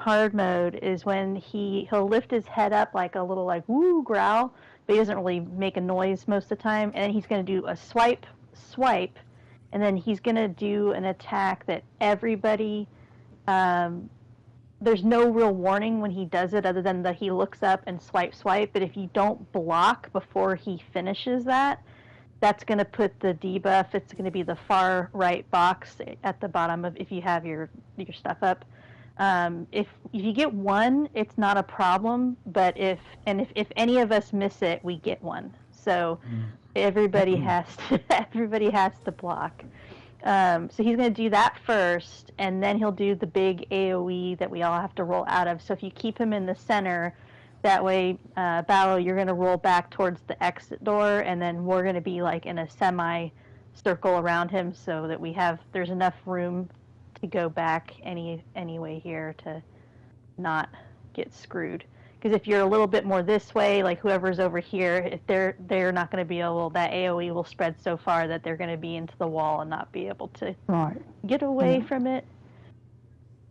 hard mode is when he'll lift his head up like a little like woo growl, but he doesn't really make a noise most of the time. And then he's going to do a swipe, and then he's going to do an attack that everybody. There's no real warning when he does it, other than that he looks up and swipe. But if you don't block before he finishes that, that's going to put the debuff. It's going to be the far right box at the bottom of if you have your stuff up. If you get one, it's not a problem. But if any of us miss it, we get one. So everybody has to block. So he's going to do that first, and then he'll do the big AoE that we all have to roll out of. So if you keep him in the center, that way, Battle, you're going to roll back towards the exit door, and then we're going to be like in a semi-circle around him, so that there's enough room to go back anyway here to not get screwed. Because if you're a little bit more this way, like whoever's over here, if they're not going to be able, that AoE will spread so far that they're going to be into the wall and not be able to get away from it.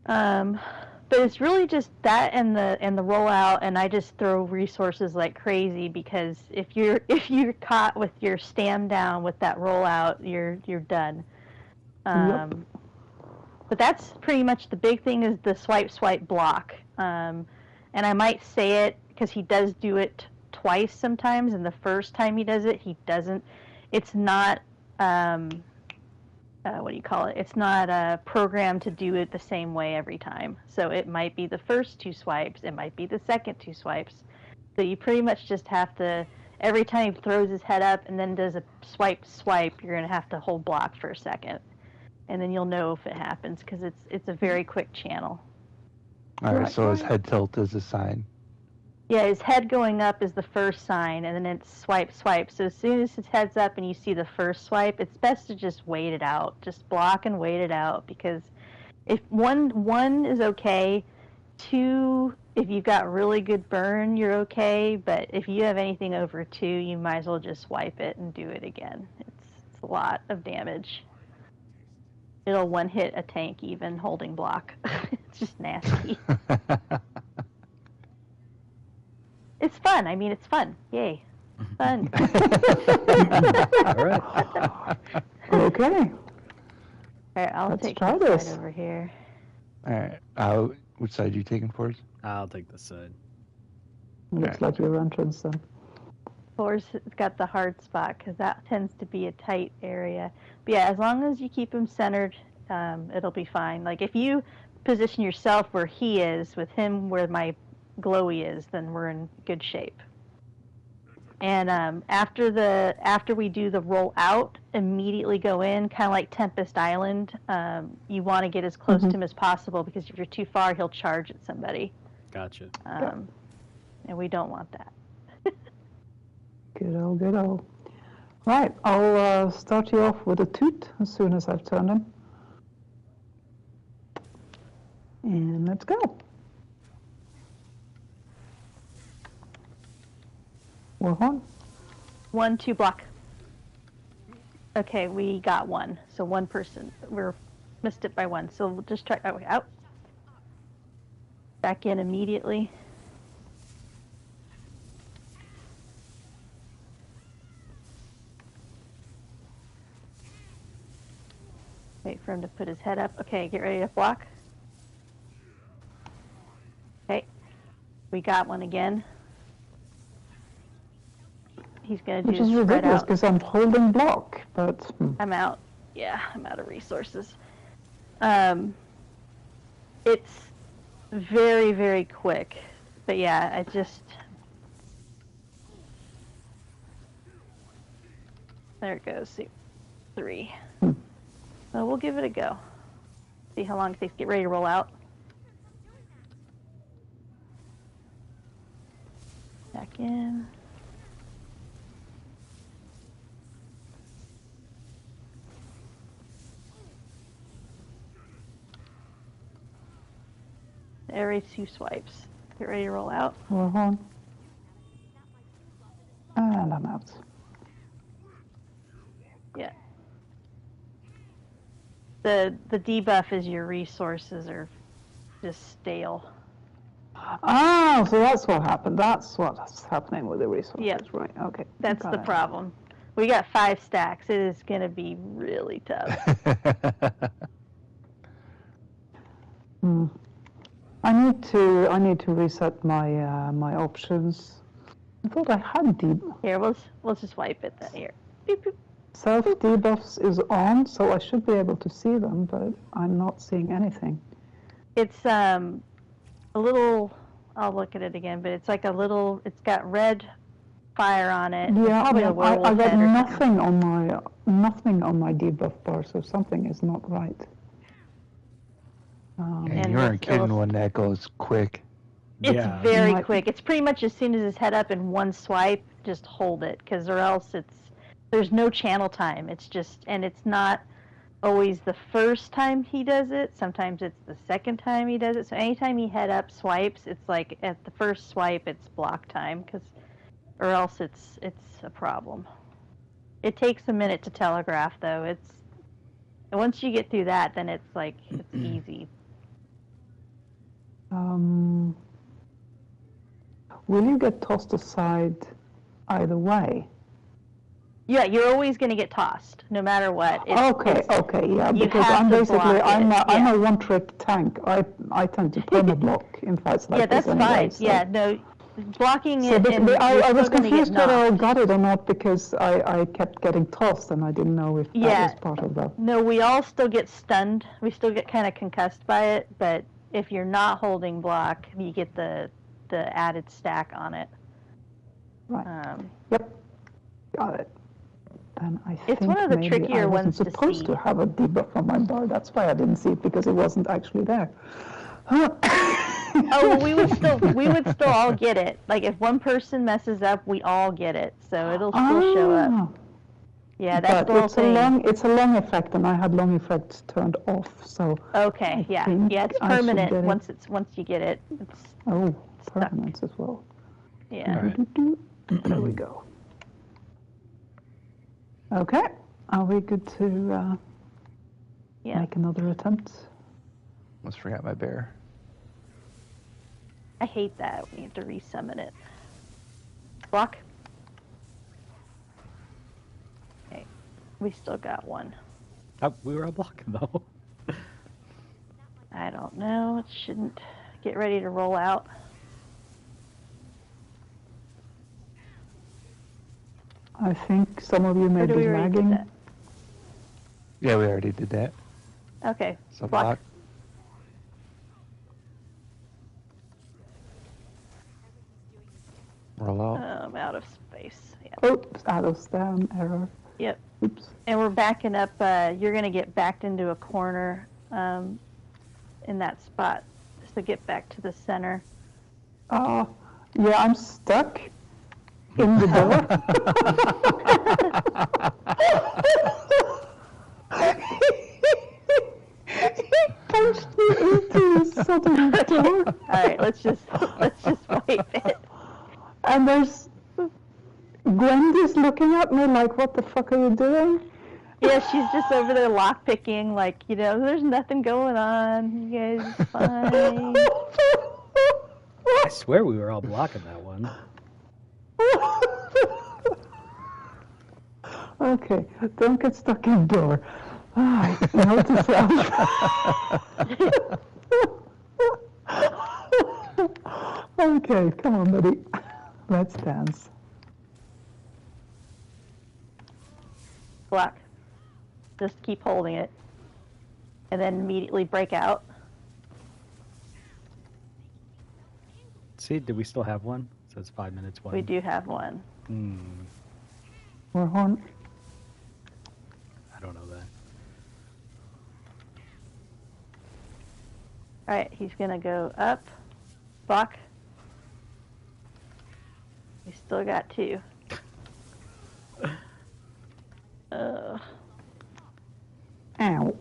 But it's really just that and the rollout, and I just throw resources like crazy, because if you're caught with your stam down with that rollout, you're done. But that's pretty much the big thing, is the swipe block. And I might say it because he does do it twice sometimes, and the first time he does it, he doesn't. It's not, what do you call it? It's not programmed to do it the same way every time. So it might be the first 2 swipes, it might be the second 2 swipes. So you pretty much just have to, every time he throws his head up and then does a swipe, you're going to have to hold block for a second. And then you'll know if it happens, because it's a very quick channel. All right, so his head tilt is a sign. Yeah, his head going up is the first sign, and then it's swipe. So as soon as his head's up and you see the first swipe, it's best to just wait it out. Just block and wait it out, because if one is okay, 2, if you've got really good burn, you're okay. But if you have anything over 2, you might as well just swipe it and do it again. It's a lot of damage. It'll one-hit a tank even holding block. It's just nasty. It's fun. I mean, it's fun. Yay. Fun. All right. Okay. All right, Let's take try this this side over here. All right. Which side are you taking for us? I'll take this side. Looks like your entrance then. Floor's got the hard spot, because that tends to be a tight area. But yeah, as long as you keep him centered, it'll be fine. Like if you position yourself where he is, with him where my glowy is, then we're in good shape. And after we do the roll out, immediately go in, kind of like Tempest Island. You want to get as close to him as possible, because if you're too far, he'll charge at somebody. Gotcha. And we don't want that. Good old. Right, I'll start you off with a toot as soon as I've turned him. And let's go. We're on. 1, 2 block. Okay, we got 1. So 1 person. We're missed it by 1. So we'll just try out. Back in immediately. Wait for him to put his head up. Okay, get ready to block. Okay, we got 1 again. He's going to do Which is ridiculous, because I'm holding block, but... I'm out. Yeah, I'm out of resources. It's very, very quick. But yeah, I just... There it goes. See, 3. Well, we'll give it a go. See how long it takes to get ready to roll out. Back in. Every 2 swipes. Get ready to roll out. We're on. And I'm out. Yeah. The debuff is your resources are just stale. Ah, so that's what happened. That's what's happening with the resources. Yep. Right, okay. That's Got the it. problem. We got 5 stacks. It is going to be really tough. I need to reset my my options. I thought I had Here, we'll just wipe it here. Beep, boop. self debuffs is on, so I should be able to see them, but I'm not seeing anything. It's a little, I'll look at it again, but it's like a little, it's got red fire on it. It's Yeah, probably a I werewolf got head or nothing on my debuff bar, so something is not right. And And you aren't this kidding illus- when that goes quick. It's Yeah. very Might- quick. It's pretty much as soon as his head up in one swipe, just hold it, because or else there's no channel time. It's just, and it's not always the first time he does it. Sometimes it's the second time he does it. So anytime he head up swipes, it's like at the first swipe, it's block time, or else it's a problem. It takes a minute to telegraph, though. And once you get through that, then it's like it's easy. Will you get tossed aside either way? Yeah, you're always going to get tossed, no matter what. Okay, yeah, you because have I'm to basically block I'm it, a yeah. one-trick tank. I tend to perma-block in fights like Yeah, this that's anyway. fine. So. Yeah, no, blocking So it. And I was you're still gonna get confused whether I knocked. got it or not because I kept getting tossed and I didn't know if that Yeah. was part of the. No, we all still get stunned. We still get kind of concussed by it, but if you're not holding block, you get the added stack on it. Right. Yep. Got it. And I It's think one of the maybe trickier I wasn't ones to supposed see. to have a debuff on my bar. That's why I didn't see it, because it wasn't actually there. Oh, well, we would still all get it. Like if one person messes up, we all get it, so it'll still show up. Yeah, that's But the whole thing. it's a long effect, and I had long effects turned off. So Okay, yeah, think it's I should permanent get it. once you get it. It's stuck. permanence as well. Yeah. All right. There we go. Okay, are we good to Yeah. make another attempt? Almost forgot my bear. I hate that. We have to resummon it. Block. Okay. We still got one. We were all blocking though. I don't know. It shouldn't get ready to roll out. I think some of you may Or do be we already lagging. did that? Yeah, we already did that. Okay. So Block. block. Roll out. I'm out of space. Yeah. Oops, out of stand error. Yep. Oops. And we're backing up. You're going to get backed into a corner in that spot. Just to get back to the center. Yeah, I'm stuck in the door. He punched me into the southern door. All right, let's just wipe it. And there's Gwendy's looking at me like, what the fuck are you doing? Yeah, she's just over there lockpicking, like, there's nothing going on. You guys are fine. I swear we were all blocking that one. Okay, don't get stuck in the door. Note to self. Okay, come on, buddy. Let's dance. Block. Just keep holding it. And then immediately break out. See, did we still have one? It says 5 minutes one. We do have one. We're on. I don't know that. All right, he's going to go up. Block. We still got 2. Ow.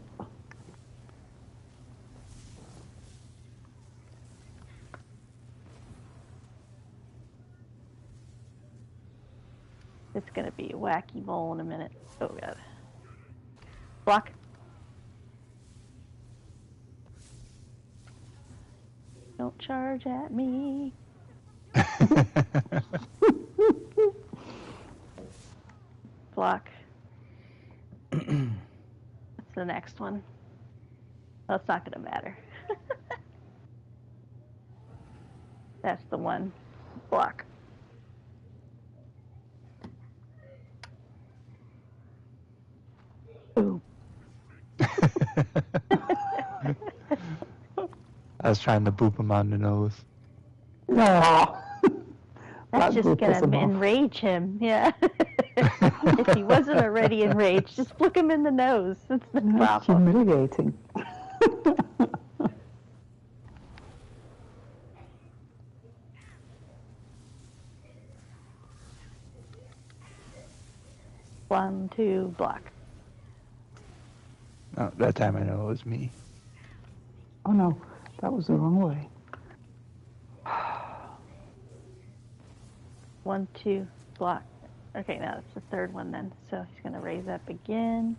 It's going to be a wacky mole in a minute. Oh, God. Block. Don't charge at me. Block. That's the next one. Well, it's not going to matter. That's the one. Block. Ooh. I was trying to boop him on the nose. No. That's just going to enrage him. Yeah. If he wasn't already enraged, just flick him in the nose. That's the That's problem. humiliating. One, two, block. Oh, that time I know it was me. Oh no, that was the wrong way. 1, 2, block. Okay, now that's the third one then. So he's going to raise up again.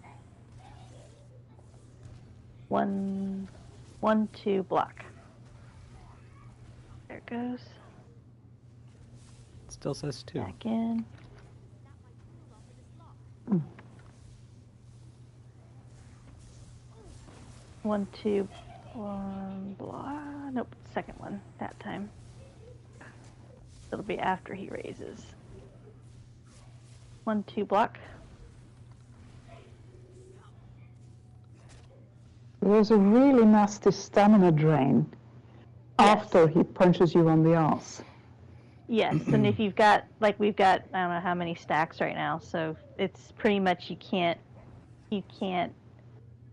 1, 2, block. There it goes. Still says 2. Back in. Mm. 1, 2, 1, block. Nope, second one that time. It'll be after he raises. 1, 2, block. There's a really nasty stamina drain after he punches you on the arse. Yes, and if you've got, like we've got, I don't know how many stacks right now, so it's pretty much you can't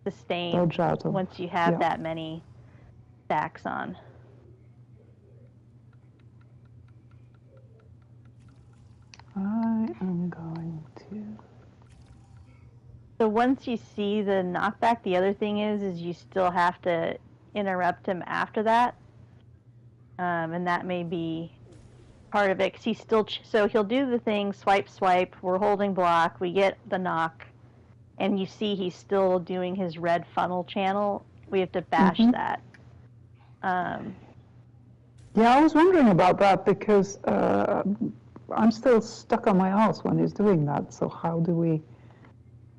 sustain Dodge out of, once you have that many stacks on. I am going to... So once you see the knockback, the other thing is you still have to interrupt him after that, and that may be part of it because he's still. So he'll do the thing, swipe, swipe. We're holding block. We get the knock, and you see he's still doing his red funnel channel. We have to bash that. Yeah, I was wondering about that because I'm still stuck on my arse when he's doing that. So how do we?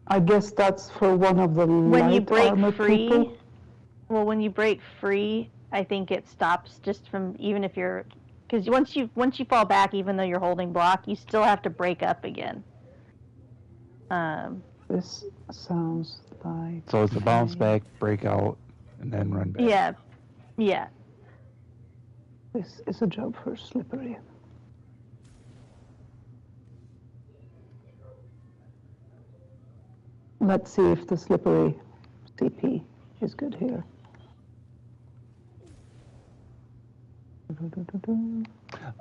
I guess that's for one of the when you light break armor free. people. Well, when you break free, I think it stops just from even if you're because once you fall back, even though you're holding block, you still have to break up again. This sounds like. So it's a bounce back, break out, and then run back. Yeah, yeah. This is a job for Slippery. Let's see if the Slippery CP is good here.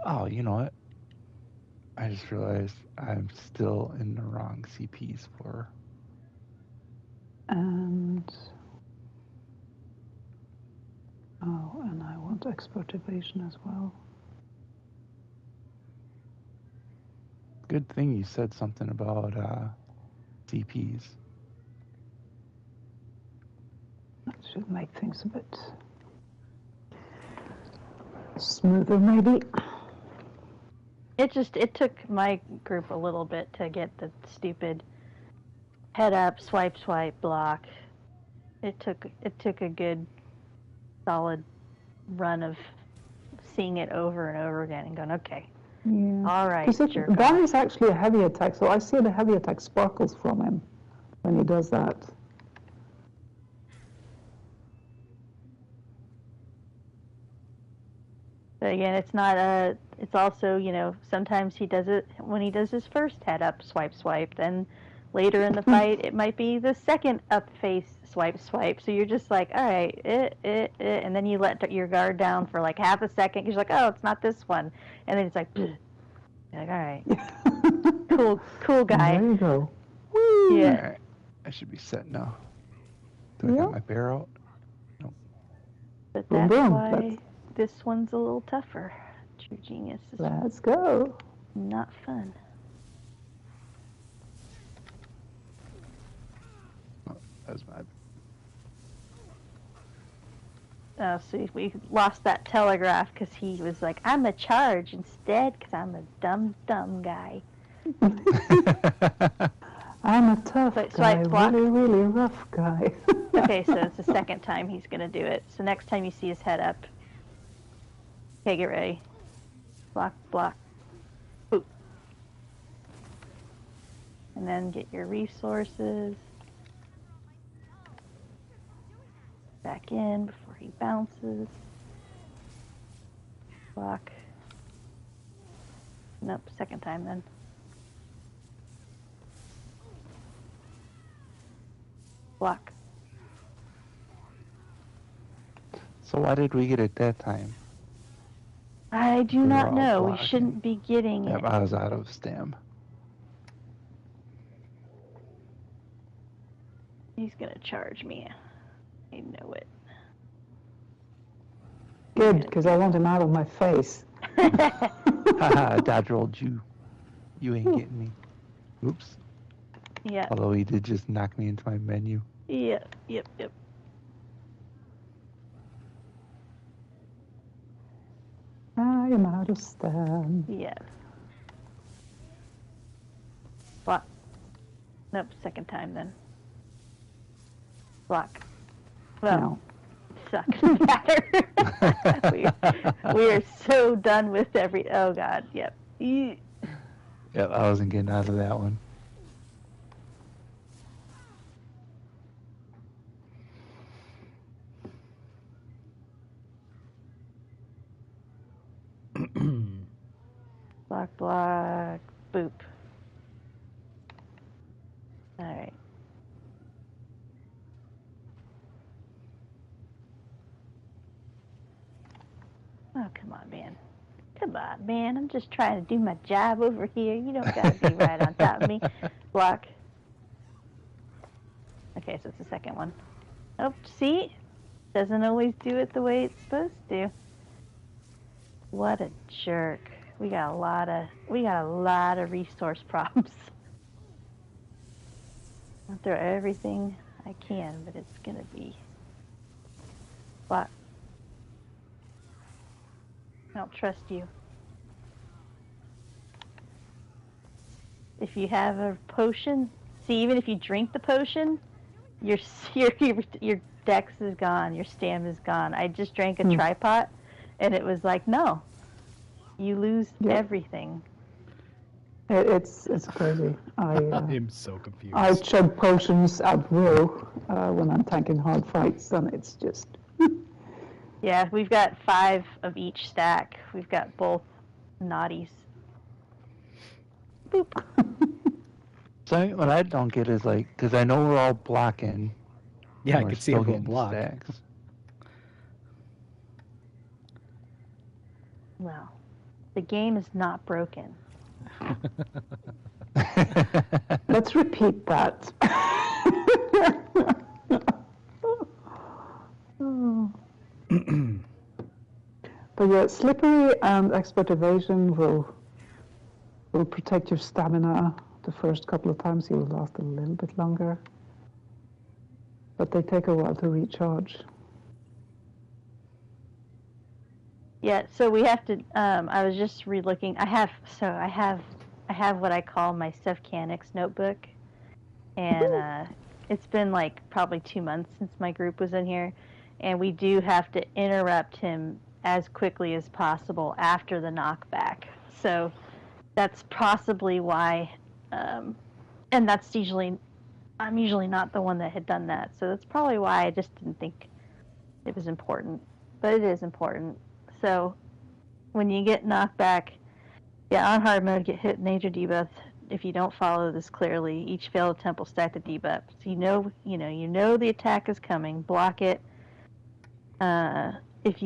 Oh, you know what? I just realized I'm still in the wrong CPs for. And I want expert evasion as well. Good thing you said something about CPs. That should make things a bit smoother, maybe. It took my group a little bit to get the stupid head up, swipe, block. It took a good solid run of seeing it over and over again and going, okay, all right, jerk That off. is actually a heavy attack, so I see the heavy attack sparkles from him when he does that. But again, it's not it's also, sometimes he does it when he does his first head up, swipe, then later in the fight, it might be the second up face swipe. So you're just like, all right, and then you let your guard down for like half a second. You're like, oh, it's not this one. And then it's like, you're like, all right, cool guy. There you go. Woo. Yeah. All right. I should be set now. Do I got my bear out? Nope. But Boom, that's boom. why this one's a little tougher. True Genius is Let's go. not fun. Oh, that was my. So we lost that telegraph because he was like, I'm a charge instead because I'm a dumb guy. I'm a tough So guy, I block. really rough guy. Okay, so it's the second time he's going to do it. So next time you see his head up, okay, get ready. Block, block, boop. And then get your resources back in before he bounces. Block. Nope, second time then. Block. So why did we get it that time? I do We not were all know. We blocking. shouldn't be getting Yep, it. I was out of stam. He's gonna charge me. I know it. Good, because I want him out of my face. Haha, dodge rolled you. You ain't getting me. Oops. Yeah. Although he did just knock me into my menu. Yep. I am out of stam. Yeah. Block. Nope, second time then. Block. Well, No. sucks matter. we are so done with every. Oh God. Yep. Yep, I wasn't getting out of that one. Block. Block. Boop. All right. Oh, come on, man. Come on, man. I'm just trying to do my job over here. You don't gotta be right on top of me. Block. Okay, so it's the second one. Oh, see? Doesn't always do it the way it's supposed to. What a jerk. We got a lot of resource problems. I'll throw everything I can, but it's gonna be block. I don't trust you. If you have a potion, see, even if you drink the potion, your dex is gone, your stam is gone. I just drank a tripod, and it was like, no, you lose everything. It's crazy. I'm so confused. I chug potions at will when I'm tanking hard fights, and it's just... Yeah, we've got 5 of each stack. We've got both naughties. Boop. So what I don't get is like, because I know we're all blocking. Yeah, I we're could see still everyone getting block. stacks. Well, the game is not broken. Let's repeat that. But yeah, slippery and expert evasion will protect your stamina the first couple of times. You'll last a little bit longer, but they take a while to recharge. Yeah, so we have to. I was just re-looking. I have what I call my Sevcanics notebook, and it's been like probably 2 months since my group was in here, and we do have to interrupt him as quickly as possible after the knockback. So that's possibly why, and that's I'm usually not the one that had done that, so that's probably why I just didn't think it was important, but it is important. So when you get knocked back, on hard mode, get hit major debuff. If you don't follow this clearly, each failed attempt will stack the debuff. So you know the attack is coming. Block it. If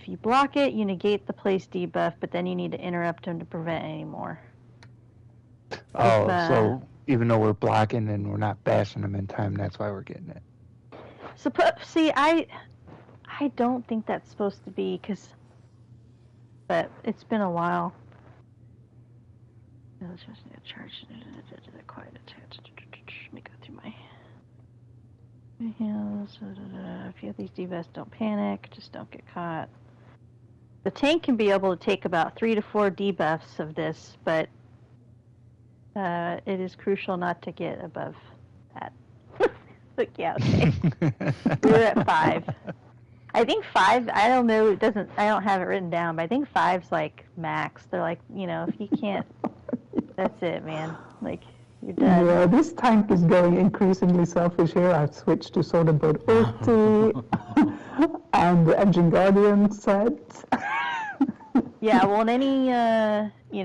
you block it, you negate the place debuff, but then you need to interrupt him to prevent any more. Oh, so even though we're blocking and we're not bashing them in time, that's why we're getting it. See, I don't think that's supposed to be, but it's been a while. Let me go through my... If you have these debuffs, don't panic. Just don't get caught. The tank can be able to take about 3 to 4 debuffs of this, but it is crucial not to get above that. Look, yeah, okay. We're at 5. I think 5. I don't know. It doesn't. I don't have it written down, but I think 5's like max. They're like, if you can't, that's it, man. Like. You're done. Yeah, this tank is going increasingly selfish here. I've switched to sort of both ulti and the Engine Guardian set. Yeah, well, in any,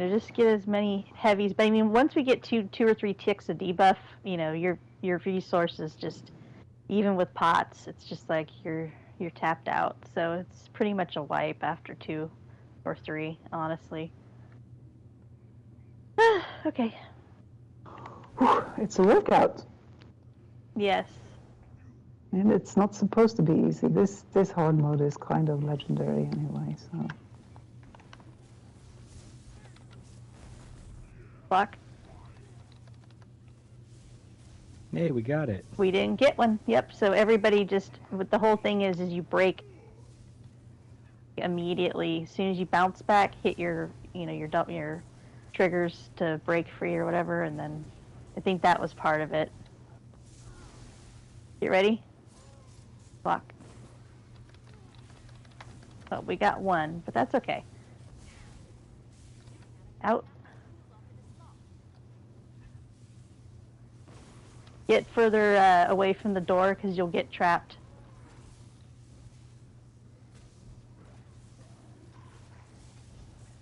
just get as many heavies. But I mean, once we get two or three ticks of debuff, your resources just, even with pots, it's just like you're tapped out. So it's pretty much a wipe after 2 or 3, honestly. Okay. It's a workout. Yes. And it's not supposed to be easy. This hard mode is kind of legendary anyway, so. Block. Hey, we got it. We didn't get one. Yep. So everybody just, the whole thing is you break immediately. As soon as you bounce back, hit your triggers to break free or whatever, and then I think that was part of it. Get ready? Block. Oh, we got 1, but that's okay. Out. Get further away from the door because you'll get trapped.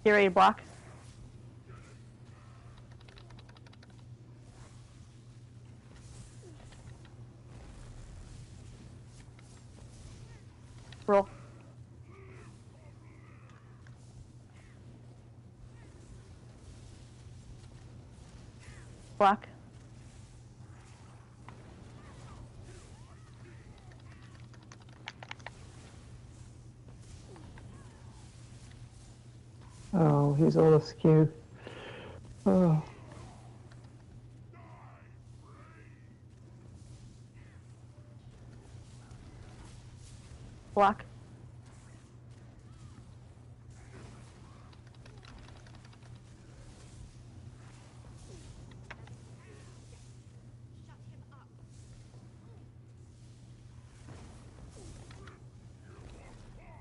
Get ready to block. Roll. Block. Oh, he's all askew. Oh. Block.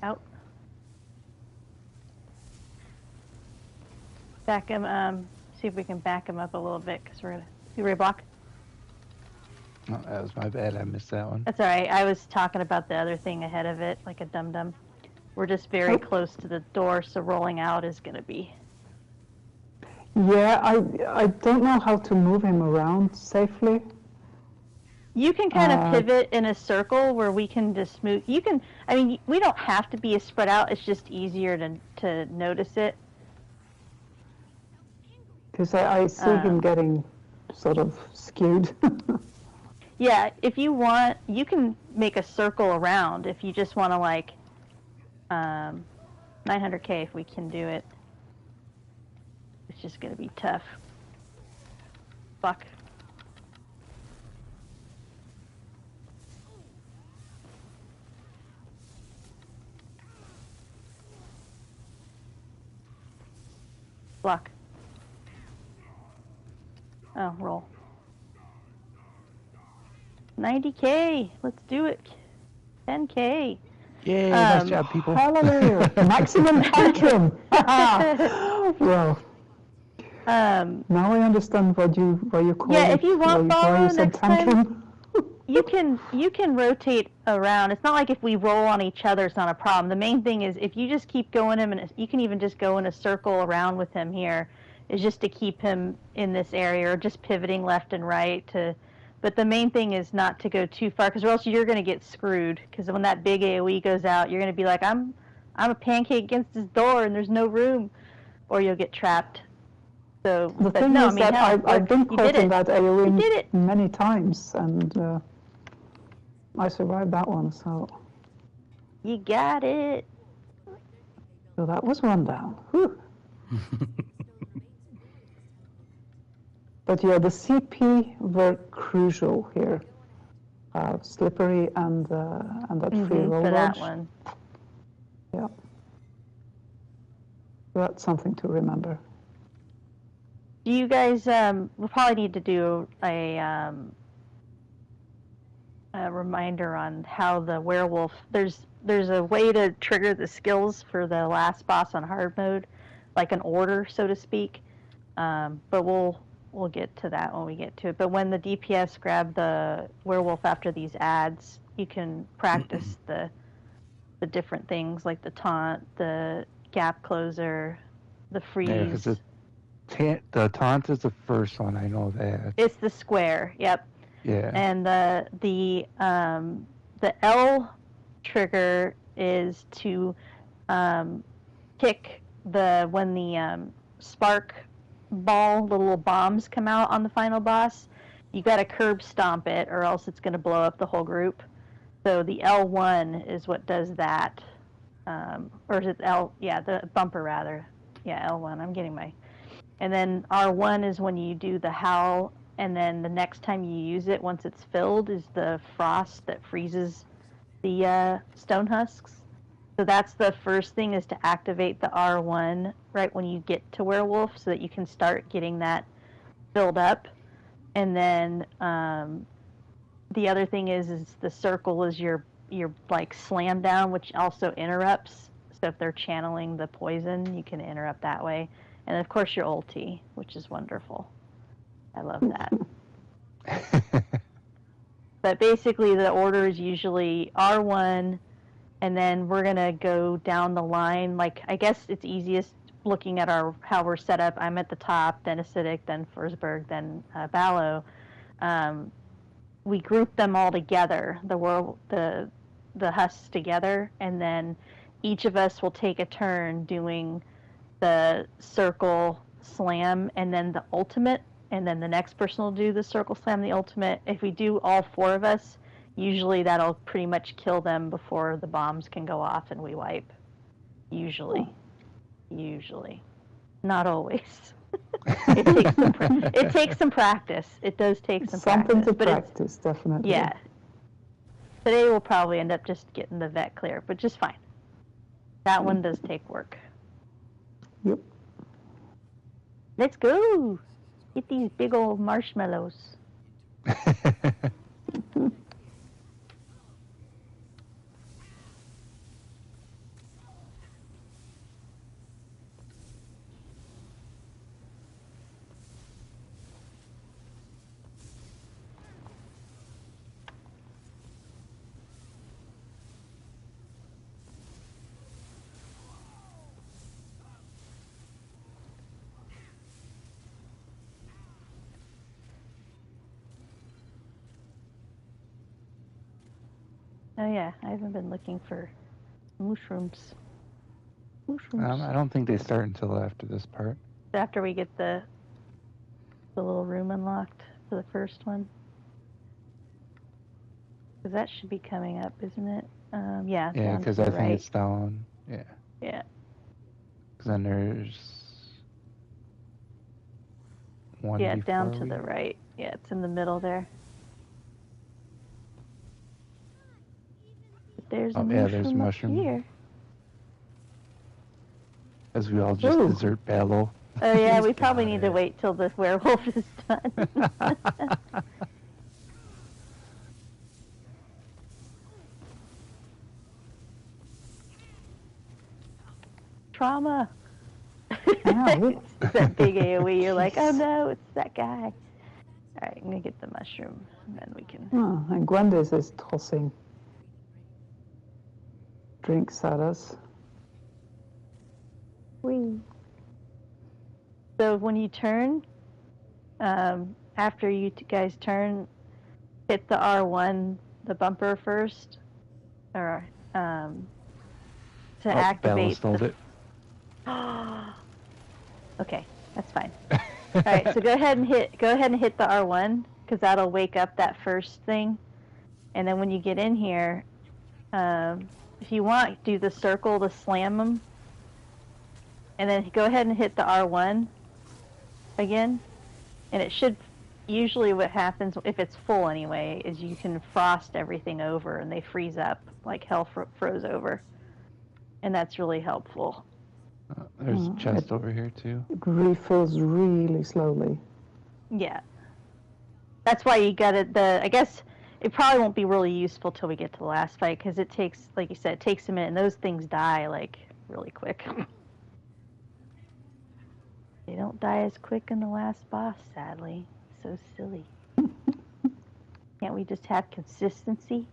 Out. Back him. See if we can back him up a little bit because we're gonna. You ready to block? Oh, that was my bad. I missed that one. That's all right. I was talking about the other thing ahead of it, like a dum-dum. We're just very close to the door, so rolling out is going to be... Yeah, I don't know how to move him around safely. You can kind of pivot in a circle where we can just move. You can, I mean, we don't have to be spread out. It's just easier to notice it. Because I see him getting sort of skewed. Yeah, if you want, you can make a circle around if you just want to, like, 900k if we can do it. It's just going to be tough. Fuck. Block. Oh, roll. 90k. Let's do it. 10k. Yay, nice job, people. Hallelujah. Maximum tantrum. Well, now I understand what you call yeah, it. if you want why follow you said next time, tantrum. you can rotate around. It's not like if we roll on each other, it's not a problem. The main thing is if you just keep going him, and you can even just go in a circle around with him here, is just to keep him in this area or just pivoting left and right to. But the main thing is not to go too far, because or else you're going to get screwed. Because when that big AOE goes out, you're going to be like, I'm a pancake against this door, and there's no room, or you'll get trapped. So The thing is that I've been caught in that AOE many times, and I survived that one. So you got it. So that was one down. Whew. But yeah, the CP were crucial here. slippery and that free roll for that dodge. one. Yeah. That's something to remember. Do you guys? We'll probably need to do a reminder on how the werewolf. There's a way to trigger the skills for the last boss on hard mode, like an order, so to speak. But we'll get to that when we get to it. But when the DPS grab the werewolf after these ads, you can practice the different things like the taunt, the gap closer, the freeze. Yeah, because the taunt is the first one. I know that. It's the square. Yep. Yeah. And the L trigger is to kick when the spark ball, the little bombs come out on the final boss. You got to curb stomp it, or else it's going to blow up the whole group. So the L1 is what does that, or is it L? Yeah, the bumper rather. Yeah, L1. I'm getting my. And then R1 is when you do the howl, and then the next time you use it, once it's filled, is the frost that freezes the stone husks. So that's the first thing, is to activate the R1 right when you get to werewolf, so that you can start getting that filled up. And then the other thing is the circle is your like slam down, which also interrupts. So if they're channeling the poison, you can interrupt that way. And of course your ulti, which is wonderful. I love that. But basically the order is usually R1, and then we're going to go down the line. Like, I guess it's easiest looking at how we're set up. I'm at the top, then Acidic, then Forsberg, then Ballo. We group them all together, the husks together, and then each of us will take a turn doing the circle slam and then the ultimate, and then the next person will do the circle slam, the ultimate. If we do all four of us, usually that'll pretty much kill them before the bombs can go off and we wipe. Usually. Not always. It takes some practice. It does take some Something practice. to practice, definitely. Yeah. Today we'll probably end up just getting the vet clear, but just fine. That one does take work. Yep. Let's go! Get these big old marshmallows. Oh yeah, I haven't been looking for mushrooms. I don't think they start until after this part. After we get the little room unlocked for the first one. Because that should be coming up, isn't it? Yeah. Yeah, because I think it's down. Yeah. Yeah. Because then there's one. Yeah, down to the right. Yeah, it's in the middle there. There's a there's mushroom up here. As we all just desert Ballo. Oh yeah, we probably need to wait till the werewolf is done. Trauma. It's that big AoE. You're like, oh no, it's that guy. All right, I'm gonna get the mushroom, and then we can. Oh, and Gwendis is tossing drinks at us. Whee. So when you turn, after you guys turn, hit the R1, the bumper first, or to activate. It. Okay, that's fine. All right, so go ahead and hit the R1, because that'll wake up that first thing, and then when you get in here, if you want, do the circle to slam them, and then go ahead and hit the R1 again, and it should usually what happens, if it's full anyway, is you can frost everything over and they freeze up like hell froze over. And that's really helpful. There's a chest over here too. It refills really slowly. Yeah. That's why you got it. I guess it probably won't be really useful till we get to the last fight because it takes, like you said, it takes a minute and those things die like really quick. They don't die as quick in the last boss, sadly. So silly. Can't we just have consistency?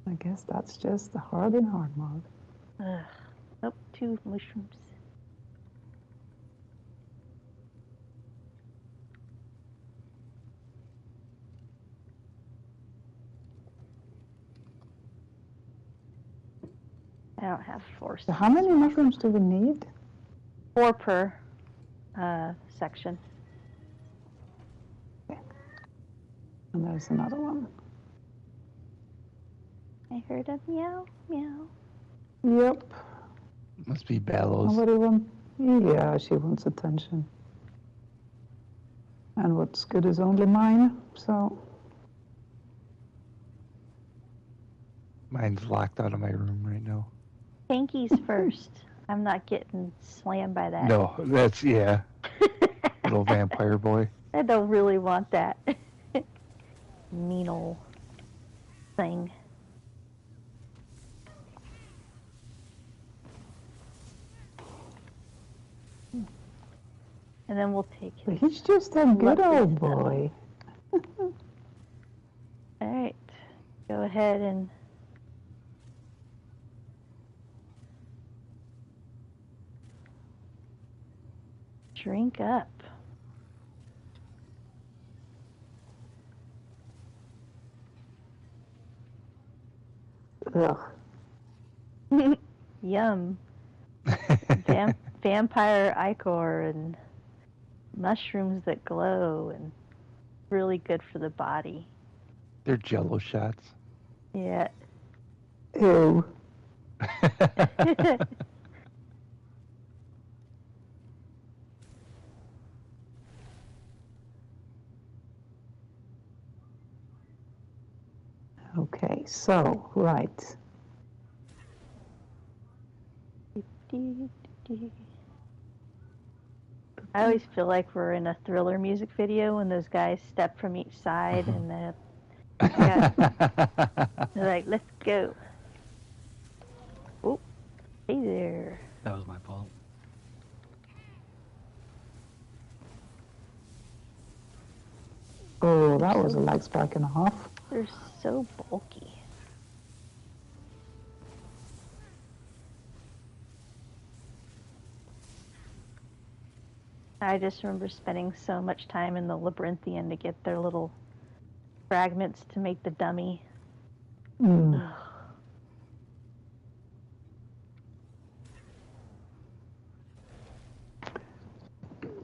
I guess that's just the hard and hard mode. Ugh. Oh, 2 mushrooms. I don't have 4. So how many mushrooms do we need? 4 per section. Okay. And there's another one. I heard a meow, meow. Yep. Must be Bellows. Nobody wants. Yeah, she wants attention. And what's good is only mine, so. Mine's locked out of my room right now. Tanky's first. I'm not getting slammed by that. No, that's, yeah. Little vampire boy. I don't really want that. Mean ol' thing. And then we'll take But his. he's just a good old boy. Alright. Go ahead and drink up. Ugh. Yum. Vampire ichor and mushrooms that glow and really good for the body. They're Jello shots. Yeah. Ew. Okay, so, right. I always feel like we're in a Thriller music video when those guys step from each side and they're like, let's go. Oh, hey there. That was my fault. Oh, that was a leg spike and a half. They're so bulky. I just remember spending so much time in the labyrinthian to get their little fragments to make the dummy. Mm.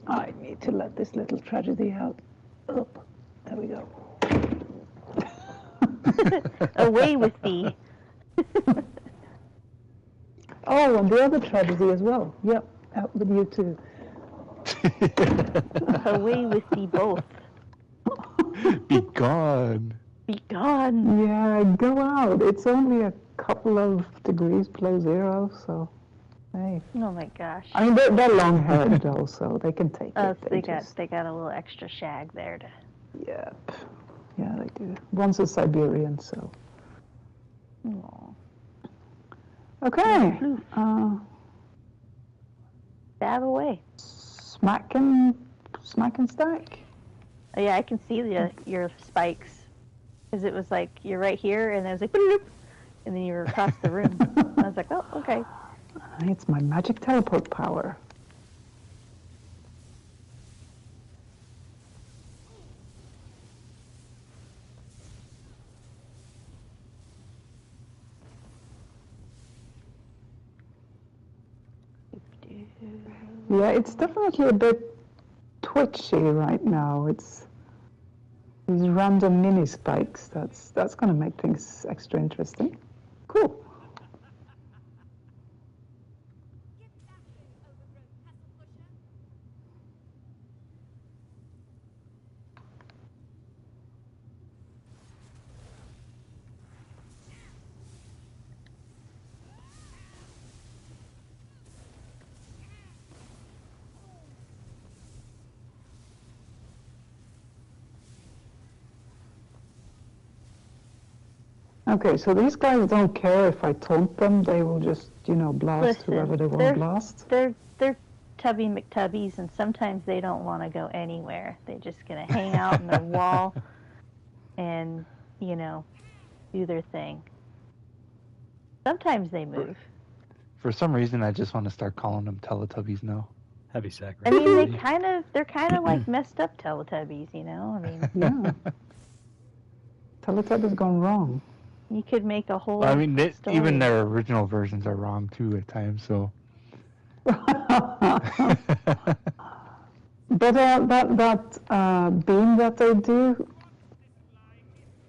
I need to let this little tragedy out. Oh, there we go. Away with thee. Oh, and the other tragedy as well. Yep, out with you too. Away with thee both. Be gone. Be gone. Yeah, go out. It's only a couple of degrees below zero, so hey. Oh my gosh. I mean, they're long-haired though, so they can take it. They got a little extra shag there to. Yep. Yeah, they do. One's a Siberian, so. Aw. Okay. Stab away. Smack and stack. Oh, yeah, I can see your spikes. Because it was like, you're right here, and I was like, bloop, and then you were across the room. I was like, oh, okay. It's my magic teleport power. Yeah, it's definitely a bit twitchy right now. It's these random mini spikes. That's going to make things extra interesting. Cool. Okay, so these guys don't care if I taunt them. They will just, blast whoever they want to blast. They're Tubby McTubbies, and sometimes they don't want to go anywhere. They're just gonna hang out in their wall and do their thing. Sometimes they move. For some reason, I just want to start calling them Teletubbies now. Heavy sack. I mean, they're kind of like messed up Teletubbies, I mean, Yeah. Teletubbies gone wrong. you could make a whole. I mean, story. even their original versions are wrong too at times. So. But that beam that they do,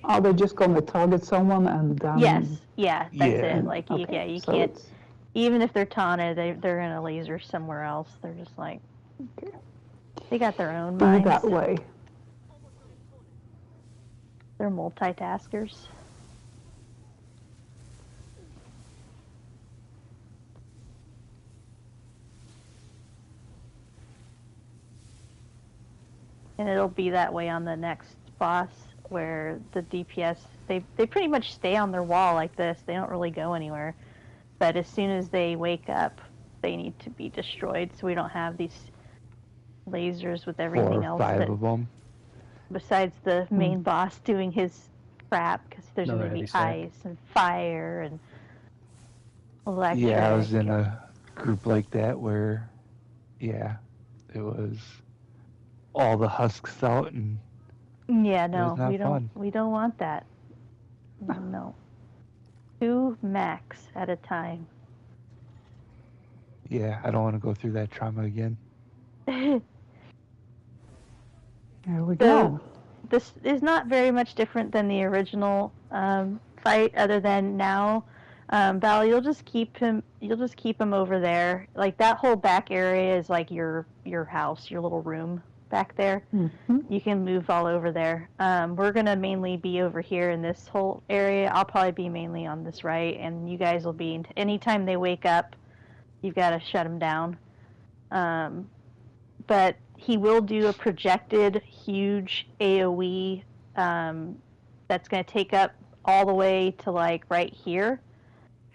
are they just going to target someone and then? Yes, yeah, that's Yeah. it. Like, Okay, you so can't. it's- Even if they're taunted, they're gonna laser somewhere else. They're just like, Okay. they got their own Be minds. that way. They're multitaskers. And it'll be that way on the next boss, where the DPS, they pretty much stay on their wall like this. They don't really go anywhere. But as soon as they wake up, they need to be destroyed, so we don't have these lasers with everything 4 or else. 5 of them. Besides the main boss doing his crap, because there's Another going to be heavy stack. ice and fire and electric. Yeah, I was in a group like that where, it was all the husks out and Yeah, it no, was not we don't. fun. We don't want that. No, 2 max at a time. yeah, I don't want to go through that trauma again. There we go. This is not very much different than the original fight, other than now, Val, you'll just keep him over there. Like, that whole back area is like your house, your little room back there. Mm-hmm. You can move all over there. We're gonna mainly be over here in this whole area. I'll probably be mainly on this right, and you guys will be. Anytime they wake up, you've got to shut them down. But he will do a projected huge AoE that's going to take up all the way to like right here.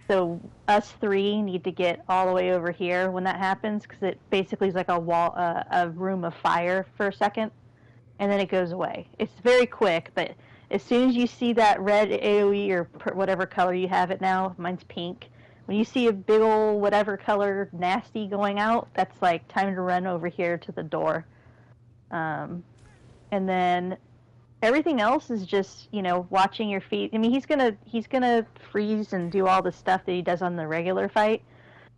So us 3 need to get all the way over here when that happens, because it basically is like a room of fire for a second, and then it goes away. It's very quick, but as soon as you see that red AoE or whatever color you have it now, mine's pink. When you see a big old whatever color nasty going out, that's like time to run over here to the door. And then everything else is just, watching your feet. I mean, he's gonna freeze and do all the stuff that he does on the regular fight.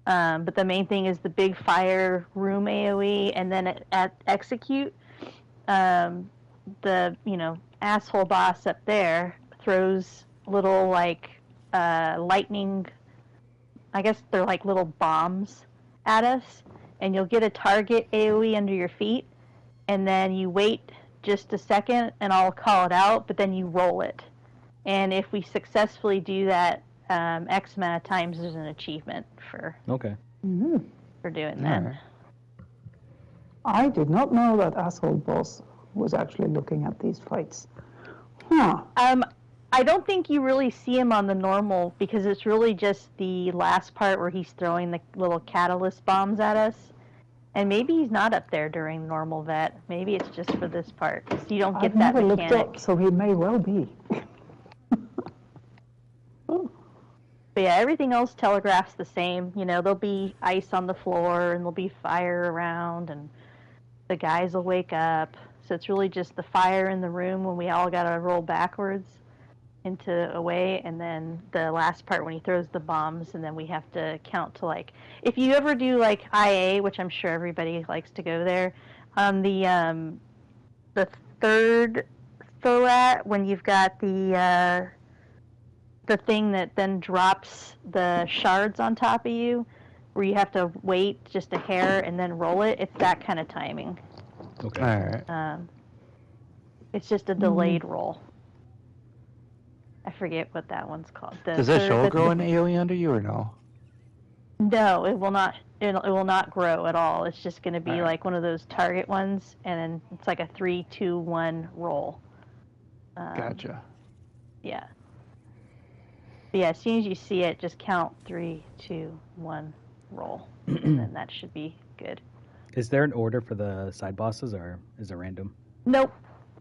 But the main thing is the big fire room AoE, and then at execute, the asshole boss up there throws little like lightning. I guess they're like little bombs at us, and you'll get a target AoE under your feet, and then you wait just a second, and I'll call it out, but then you roll it. And if we successfully do that X amount of times, there's an achievement for Mm-hmm. for doing that. Alright. I did not know that asshole boss was actually looking at these fights. Huh. I don't think you really see him on the normal, because it's really just the last part where he's throwing the little catalyst bombs at us. And maybe he's not up there during normal vet. Maybe it's just for this part, so you don't get I've that never mechanic. looked up, so he may well be. But yeah, everything else telegraphs the same. There'll be ice on the floor, and there'll be fire around, and the guys will wake up. So it's really just the fire in the room when we all gotta roll backwards into away, and then the last part when he throws the bombs, and then we have to count to, like, if you ever do like IA, which I'm sure everybody likes to go there, on the third thorat, when you've got the thing that then drops the shards on top of you, where you have to wait just a hair and then roll it. It's that kind of timing. Okay. Alright. It's just a delayed roll. I forget what that one's called. Does that show grow an AoE under you or no? No, it will not. It will not grow at all. It's just going to be Alright. like one of those target ones, and then it's like a 3, 2, 1 roll. Gotcha. Yeah. Yeah, as soon as you see it, just count 3, 2, 1, roll, and then that should be good. Is there an order for the side bosses, or is it random? Nope.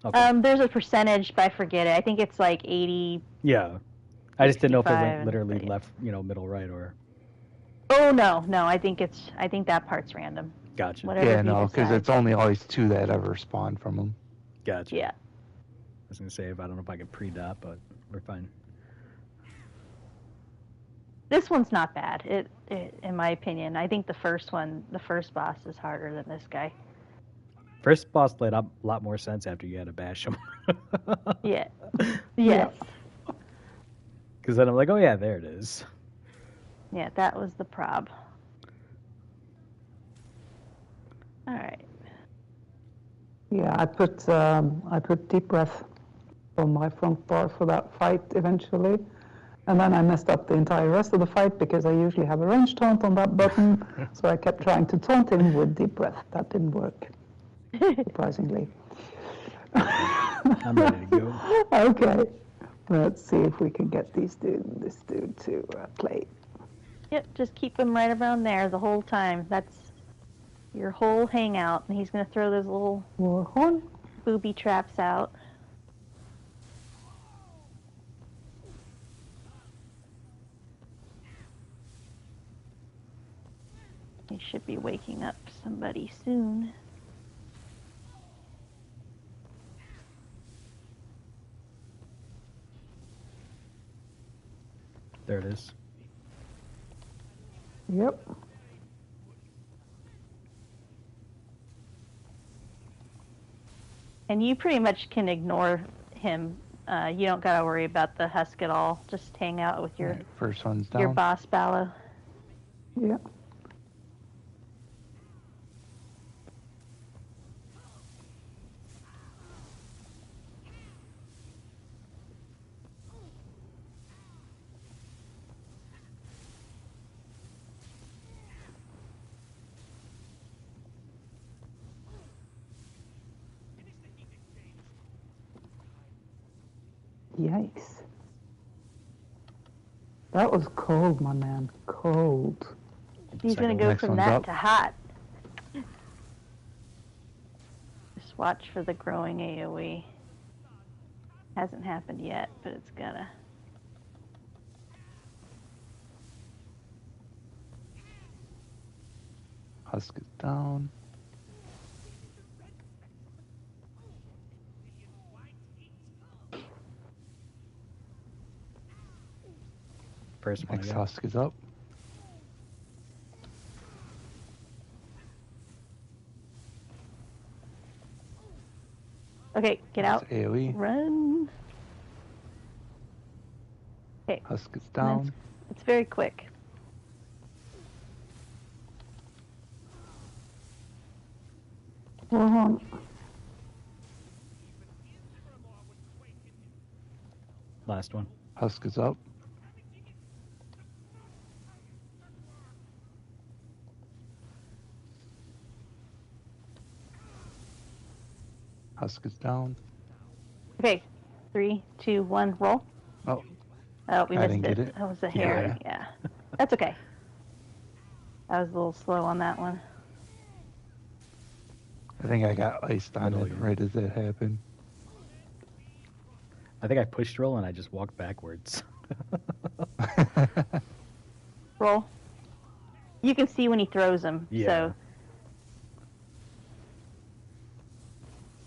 Okay. There's a percentage, but I forget it. I think it's like 80. Yeah. I just didn't know if it 65, went literally but yeah. left, middle, right, or. Oh no. I think that part's random. Gotcha. Whatever Yeah, he no, because decides. it's only always 2 that ever spawn from them. Gotcha. Yeah. I was gonna say I don't know if I could pre-dot, but we're fine. This one's not bad. It in my opinion. I think the first boss is harder than this guy. First boss made a lot more sense after you had to bash him. Yeah. Yes. Because then I'm like, oh yeah, there it is. Yeah, that was the prob. All right. Yeah, I put deep breath on my front bar for that fight eventually. And then I messed up the entire rest of the fight because I usually have a range taunt on that button. So I kept trying to taunt him with deep breath. That didn't work, surprisingly. I'm ready to go. Okay, let's see if we can get this dude to play. Yep, just keep him right around there the whole time. That's your whole hangout, and he's going to throw those little Warhorn. booby traps out. He should be waking up somebody soon. There it is. Yep. And you pretty much can ignore him. You don't got to worry about the husk at all. Just hang out with your Right, first one's down. your boss, Ballo. Yep. Yikes. That was cold, my man. Cold. He's going Second to go next from one's that up. to hot. Just watch for the growing AoE. Hasn't happened yet, but it's gonna. Husk is down. First one. Next again. husk is up. Okay, get out. That's AoE. Run. Okay, Husk is down. it's very quick. Warhorn. Last one. Husk is up. Husk is down. Okay, 3, 2, 1, roll. Oh, Oh, we I missed didn't it. get it. That was a hair. Yeah. That's okay. I was a little slow on that one. I think I got iced on Oh, it yeah. right as it happened. I think I pushed roll and I just walked backwards. Roll. You can see when he throws them. Yeah. So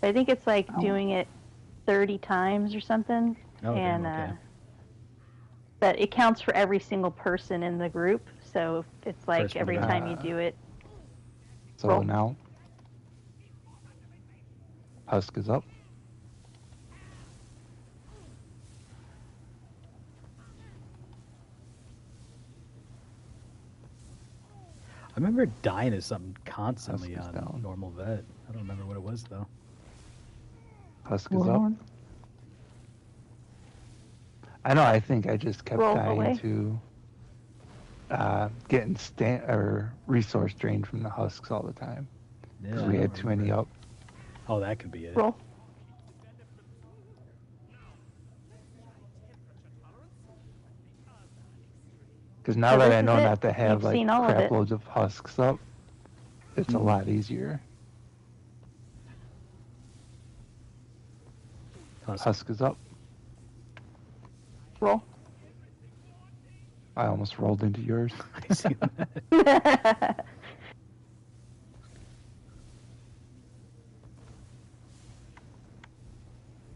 I think it's like Oh. doing it 30 times or something. Oh, and damn, okay. but it counts for every single person in the group. So it's like First one every down. time you do it. So Roll. now, Husk is up. I remember dying to something constantly Husk is on down. normal vet. I don't remember what it was though. Husk is up. Warhorn. I know. I think I just kept Roll dying away. to getting resource drained from the husks all the time because Yeah, we I had don't too many remember. up. Oh, that could be it. Roll. Because now So that this I is know it. not to have You've like seen all of crap it. loads of husks up, it's a lot easier. Husk is up. Roll. I almost rolled into yours. I see that.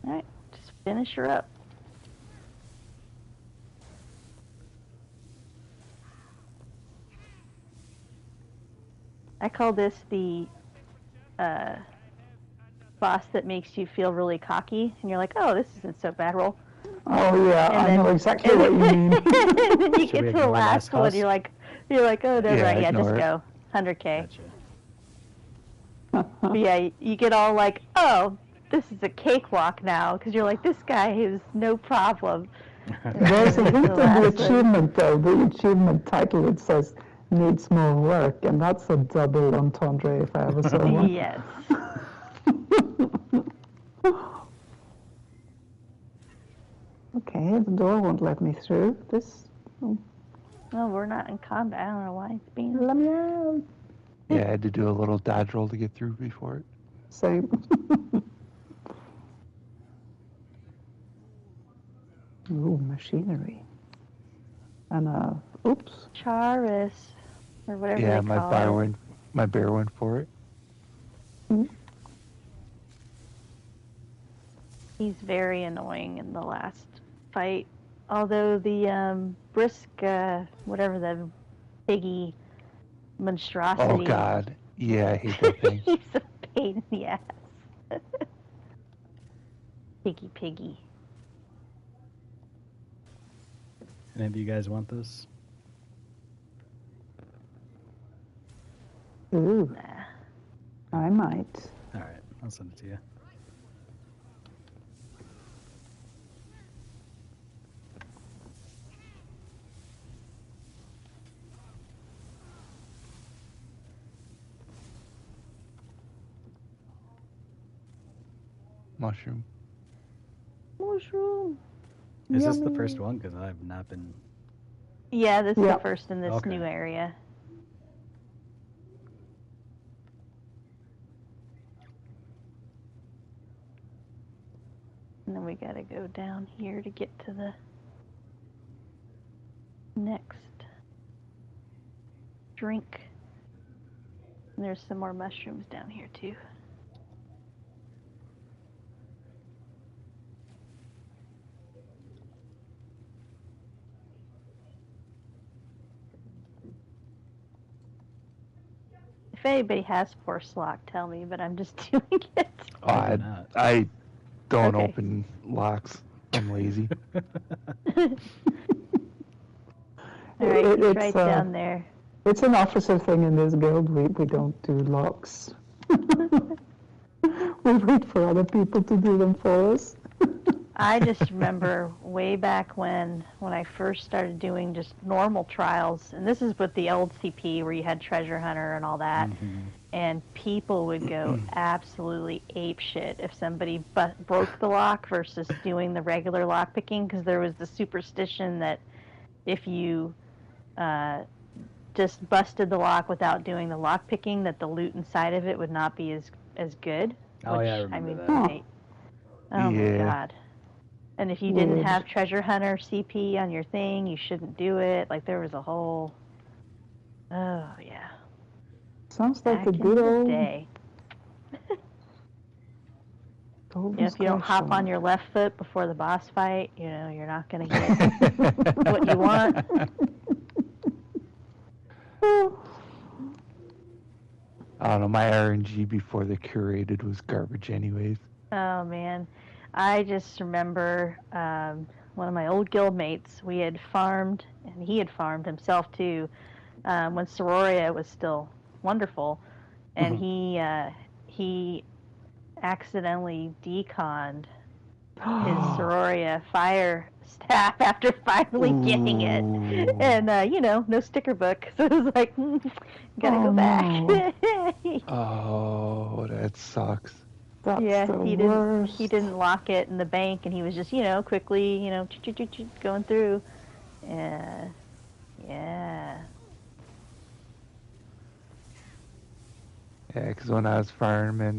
All right, just finish her up. I call this the boss that makes you feel really cocky, and you're like, "Oh, this isn't so bad." Roll. Oh yeah, And I then- know exactly what you mean. and then you Should get we to the ignore last last one, husk? you're like, "Oh, no, Yeah, right, yeah, just ignore it. go, 100K." Gotcha. But yeah, you get all like, "Oh, this is a cakewalk now," because you're like, "This guy is no problem." There's a The hint of the last one. achievement, though. The achievement title, it says, needs more work, and that's a double entendre if I ever saw one. Yes. Okay, the door won't let me through. No, we're not in combat. I don't know why it's being. Let me out. Yeah, I had to do a little dodge roll to get through before it. Same. Ooh, machinery. And oops. Charis, or whatever Yeah, they my call bear it. went. My bear went for it. He's very annoying in the last fight. Although the brisk, whatever the piggy monstrosity. Oh God, yeah, I hate that thing. He's a pain in the ass. Piggy. Any of you guys want this? Ooh, Nah. I might. All right, I'll send it to you. Mushroom. Mushroom. Is this the Yummy. first one? Because I've not been. Yeah, this is Yeah. the first in this Okay. new area. And then we gotta go down here to get to the next drink. And there's some more mushrooms down here too. If anybody has force lock, tell me, but I'm just doing it. Oh, I, you're not. I don't Okay. open locks. I'm lazy. Alright, he's It's, right down there. It's an officer thing in this guild. We don't do locks. We wait for other people to do them for us. I just remember way back when I first started doing just normal trials, and this is with the old CP where you had Treasure Hunter and all that, and people would go absolutely apeshit if somebody broke the lock versus doing the regular lock picking, because there was the superstition that if you just busted the lock without doing the lock picking, that the loot inside of it would not be as good. Oh, which, yeah, I remember that. right. Oh my Yeah. god. And if you didn't Weird. have Treasure Hunter CP on your thing, you shouldn't do it. Like, there was a whole... Oh, yeah. Sounds like Back a in good the old day. old You know, if you don't hop on discussion. your left foot before the boss fight, you know, you're not going to get what you want. I don't know. My RNG before the curated was garbage, anyways. Oh, man. I just remember one of my old guild mates, we had farmed, and he had farmed himself too, when Sororia was still wonderful, and he accidentally deconned his Sororia fire staff after finally getting it. Ooh. And, you know, no sticker book, so it was like, gotta Oh, go back. no. Oh, that sucks. That's Yeah, the he worst. didn't lock it in the bank, and he was just, you know, quickly, you know, going through. Yeah. Yeah. Yeah, because when I was farming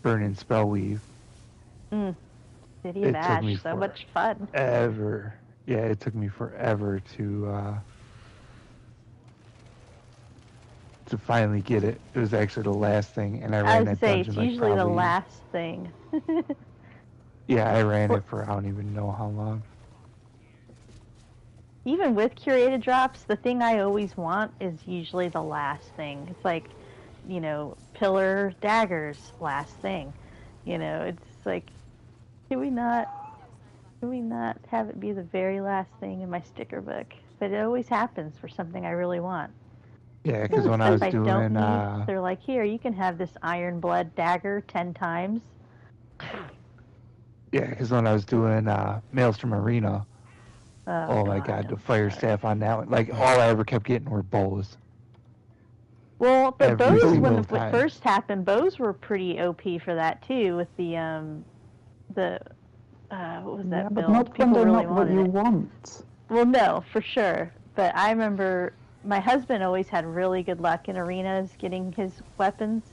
burning spellweave, City of it took me Ash, so much fun. forever. Yeah, it took me forever to finally get it. It was actually the last thing, and I I ran was that say it's dungeon like usually the probably. last thing. Yeah, I ran Well- it for I don't even know how long. Even with curated drops, the thing I always want is usually the last thing. It's like, pillar daggers, last thing. It's like, can we not have it be the very last thing in my sticker book? But it always happens for something I really want. Yeah, because when I Stuff was I don't doing need, they're like, here, you can have this iron blood dagger 10 times. yeah, because when I was doing Maelstrom Arena, oh my God, the I'm fire sorry. staff on that one, like all I ever kept getting were bows. Well, but Every bows, when single it time. first happened, bows were pretty OP for that too. With the what was that Yeah, but build? not when People they're really not what wanted you it. want. Well, no, for sure. But I remember my husband always had really good luck in arenas getting his weapons,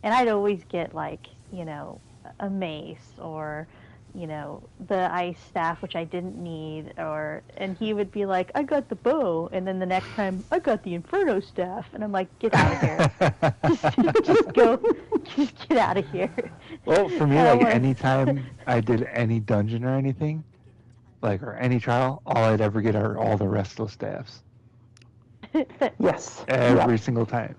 and I'd always get like a mace or the ice staff, which I didn't need, and he would be like, I got the bow, and then the next time I got the inferno staff, and I'm like, get out of here. just go, just get out of here. Well, for me, I don't like wanna- anytime I did any dungeon or anything, or any trial, all I'd ever get are all the restless staffs. Yes. Every single time.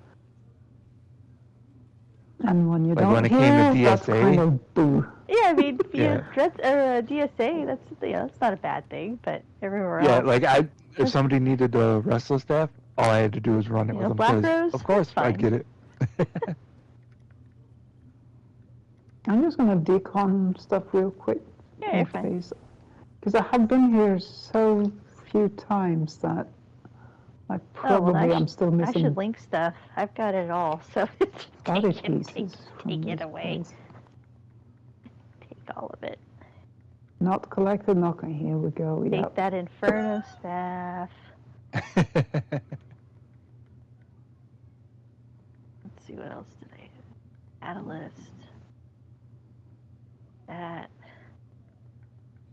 And when you Like don't when it came to hear, that's DSA. kind of boo. Yeah, I mean, Yeah. DSA, that's not a bad thing, but everywhere Yeah, else, like if somebody needed the restless staff, all I had to do was run it with them. Black 'cause Rose, of course, that's fine. I'd get it. I'm just going to decon stuff real quick. Yeah, you're fine. Because I have been here so few times that I probably am still I missing should link stuff. I've got it all, so body take pieces. from it this away. place. Take all of it. Not collected, okay, here we go. Take Yep. that inferno staff. Let's see what else did I have. Catalyst. That.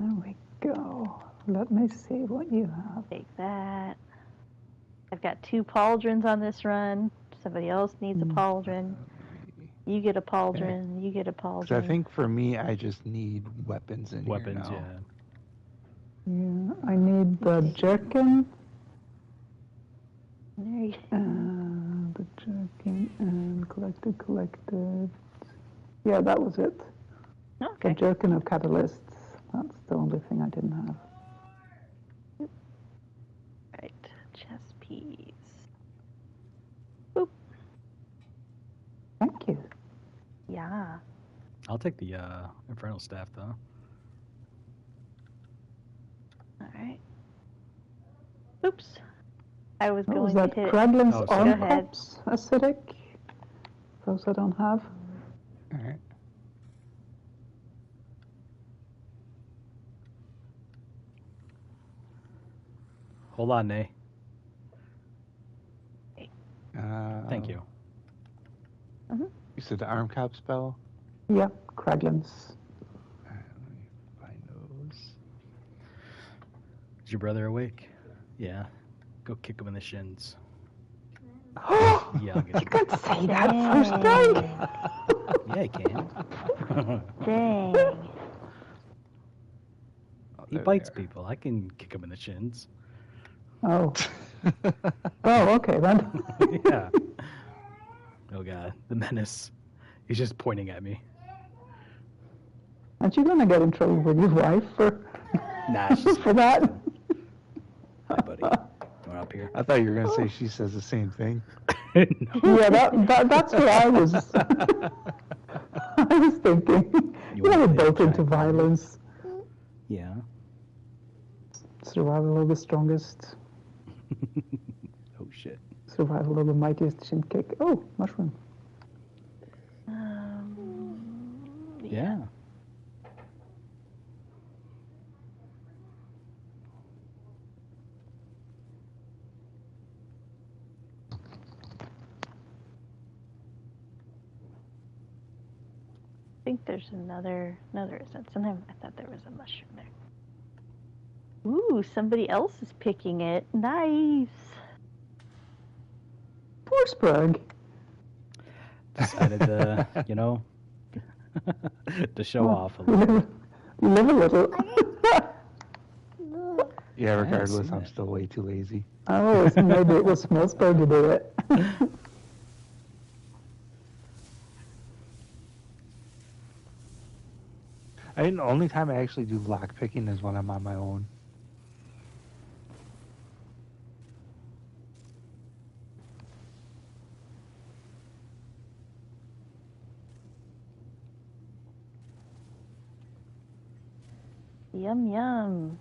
There we go. Let me see what you have. Take that. I've got 2 pauldrons on this run. Somebody else needs a pauldron. You get a pauldron. You get a pauldron. 'Cause I think for me, I just need weapons in Weapons, here now. yeah. Yeah, I need the jerkin. There you The jerkin and collected. Yeah, that was it. Okay. The jerkin of catalysts. That's the only thing I didn't have. Right. Chess piece. Boop. Thank you. Yeah. I'll take the infernal staff though. All right. Oops. I was What was going that? to hit. Kraglin's Oh, sorry. Go arm ahead. cups acidic? Those I don't have. All right. Hold on, Nay. Thank you. You said the arm cop spell? Yep, Kraglin's. All right, let me find those. Is your brother awake? Yeah. Go kick him in the shins. Yeah, I'll get You can't say that Dang. first day. Yeah, I can. Dang. Oh, He there bites they are. people. I can kick him in the shins. Oh. Oh, okay then. Yeah. Oh god, the menace. He's just pointing at me. Aren't you going to get in trouble with your wife for, Nah, she's for that? Hi, buddy. Going up here. I thought you were going to say she says the same thing. No. Yeah, that's what I was. I was thinking. You know, we're want to both into attract them. violence. Yeah. Survival of the strongest. Oh shit. Survival of the mightiest shin kick. Oh, mushroom. Yeah. think there's another. No, there isn't. Sometimes I thought there was a mushroom there. Ooh, somebody else is picking it. Nice. Poor Sprague. Decided to, to show off a little bit. Live a little. Yeah, regardless, seen I'm that. still way too lazy. Oh, so maybe it was Sprague to do it. I think the only time I actually do lock picking is when I'm on my own. Yum yum.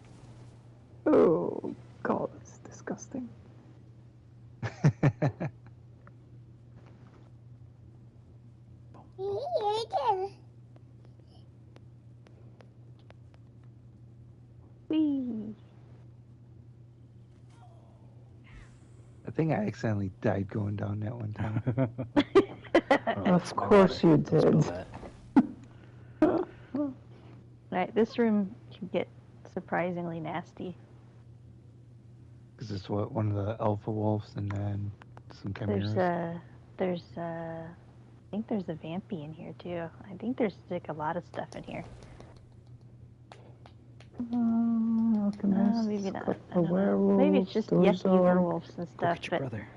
Oh, God, it's disgusting. Whee. I think I accidentally died going down that one time. Of course you Don't spill did. that. Right, this room can get surprisingly nasty. Because it's one of the alpha wolves and then some chimeras. I think there's a vampy in here too. I think there's like a lot of stuff in here. Alchemist, Maybe not. I couple don't know. werewolves, Maybe it's just yucky Dozo. werewolves and Go stuff, get your but brother.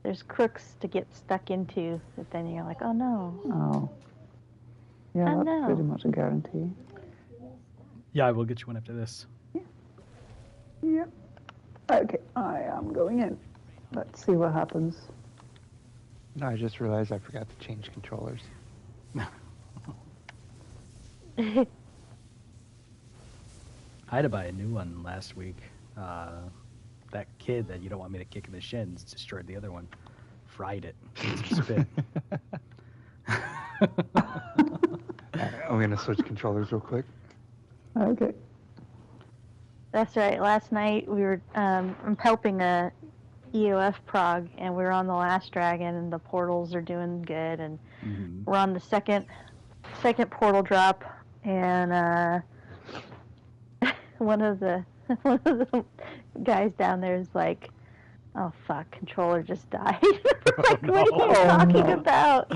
there's crooks to get stuck into that then you're like, oh no. Oh. Yeah, Oh, that's no. pretty much a guarantee. Yeah, I will get you one after this. Yep. Okay, I am going in. Let's see what happens. No, I just realized I forgot to change controllers. I had to buy a new one last week. That kid that you don't want me to kick in the shins destroyed the other one. Fried it. With some spit. Alright, I'm going to switch controllers real quick. Okay. That's right. Last night we were I'm helping a EOF prog, and we were on the last dragon, and the portals are doing good, and we're on the second portal drop, and one of the guys down there is like, "Oh fuck, controller just died." Like, what are you talking about?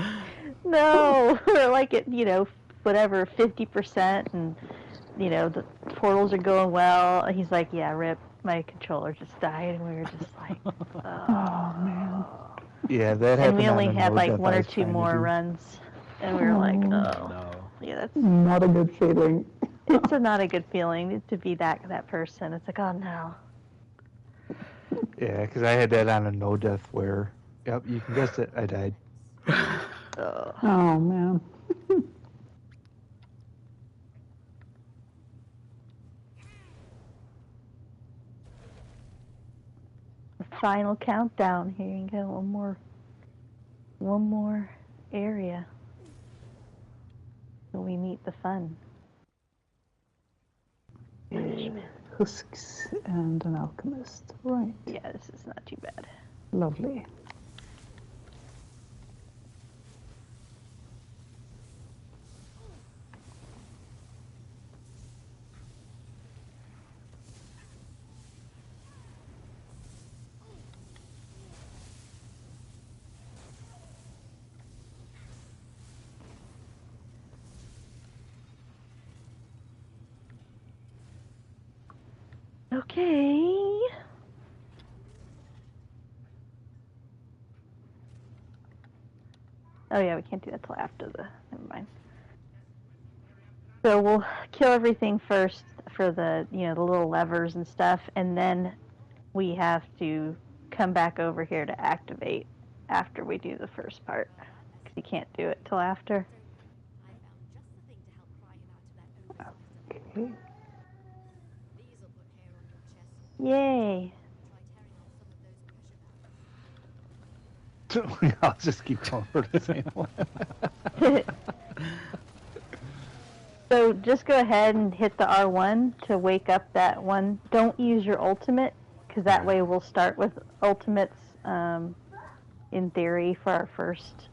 No, we're like at whatever 50%, and the portals are going well. And he's like, yeah, rip, my controller just died, and we were just like, Oh, man. Yeah, that and happened. we only on a had node like that one I or was two trying to more do. runs, and we were like, oh, No. yeah, that's Not a good feeling. it's not a good feeling to be that person. It's like, oh no. Yeah, because I had that on a no death where, yep, you can guess it, I died. Oh. Oh, man. Final countdown. Here you go. One more area. So we meet the fun. Husks and an alchemist. Right. Yeah, this is not too bad. Lovely. Okay. Oh yeah, we can't do that till after the. Never mind. So we'll kill everything first for the the little levers and stuff, and then we have to come back over here to activate after we do the first part, because you can't do it till after. Okay. Yay! I'll just keep going for the same one. So just go ahead and hit the R1 to wake up that one. Don't use your ultimate, because that way we'll start with ultimates in theory for our first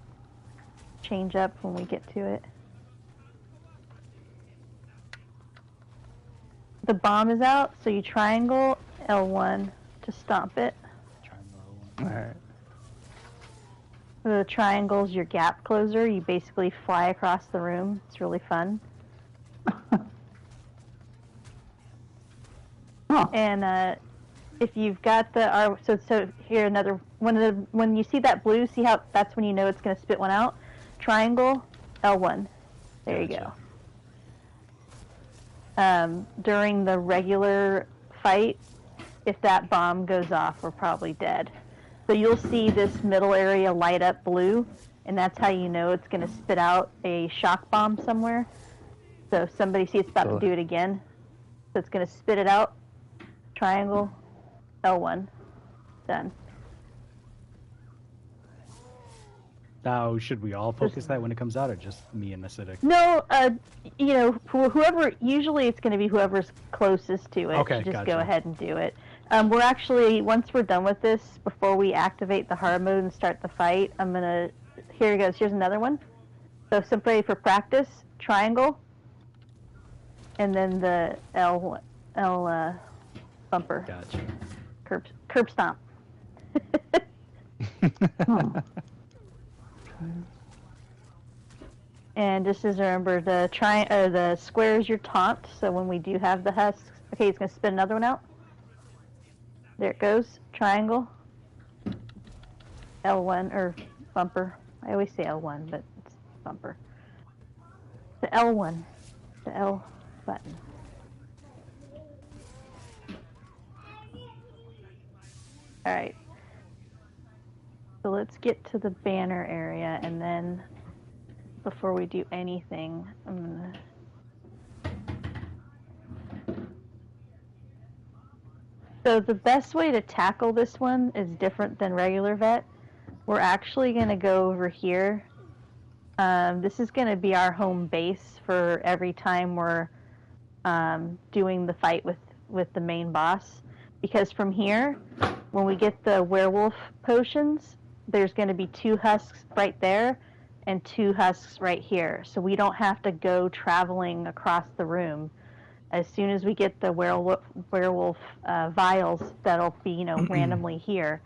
change up when we get to it. the bomb is out, so you triangle L1 to stomp it. All right. The triangle's your gap closer. You basically fly across the room. It's really fun. Huh. And if you've got the so here another when you see that blue, see how that's when you know it's going to spit one out. Triangle L1. There you go. During the regular fight, if that bomb goes off, we're probably dead. So you'll see this middle area light up blue, and that's how you know it's going to spit out a shock bomb somewhere. So if somebody sees it's about to do it again, so it's going to spit it out. Triangle, L1, done. Now, should we all focus that when it comes out, or just me and Acidic? No, you know, whoever, usually it's going to be whoever's closest to it. Okay, just gotcha. go ahead and do it. We're actually, once we're done with this, before we activate the hard mode and start the fight, I'm going to, here it goes, here's another one. So simply for practice, triangle, and then the L bumper. Gotcha. Curb stomp. Huh. And just as remember, the square is your taunt. So when we do have the husks, okay, he's gonna spit another one out. There it goes. Triangle. L1 or bumper. I always say L1, but it's bumper. The L1, the L button. All right. So let's get to the banner area, and then before we do anything, I'm gonna... So the best way to tackle this one is different than regular vet. We're actually gonna go over here. This is gonna be our home base for every time we're doing the fight with the main boss. Because from here, when we get the werewolf potions, there's going to be 2 husks right there and 2 husks right here. So we don't have to go traveling across the room. As soon as we get the werewolf vials that'll be, you know, randomly here,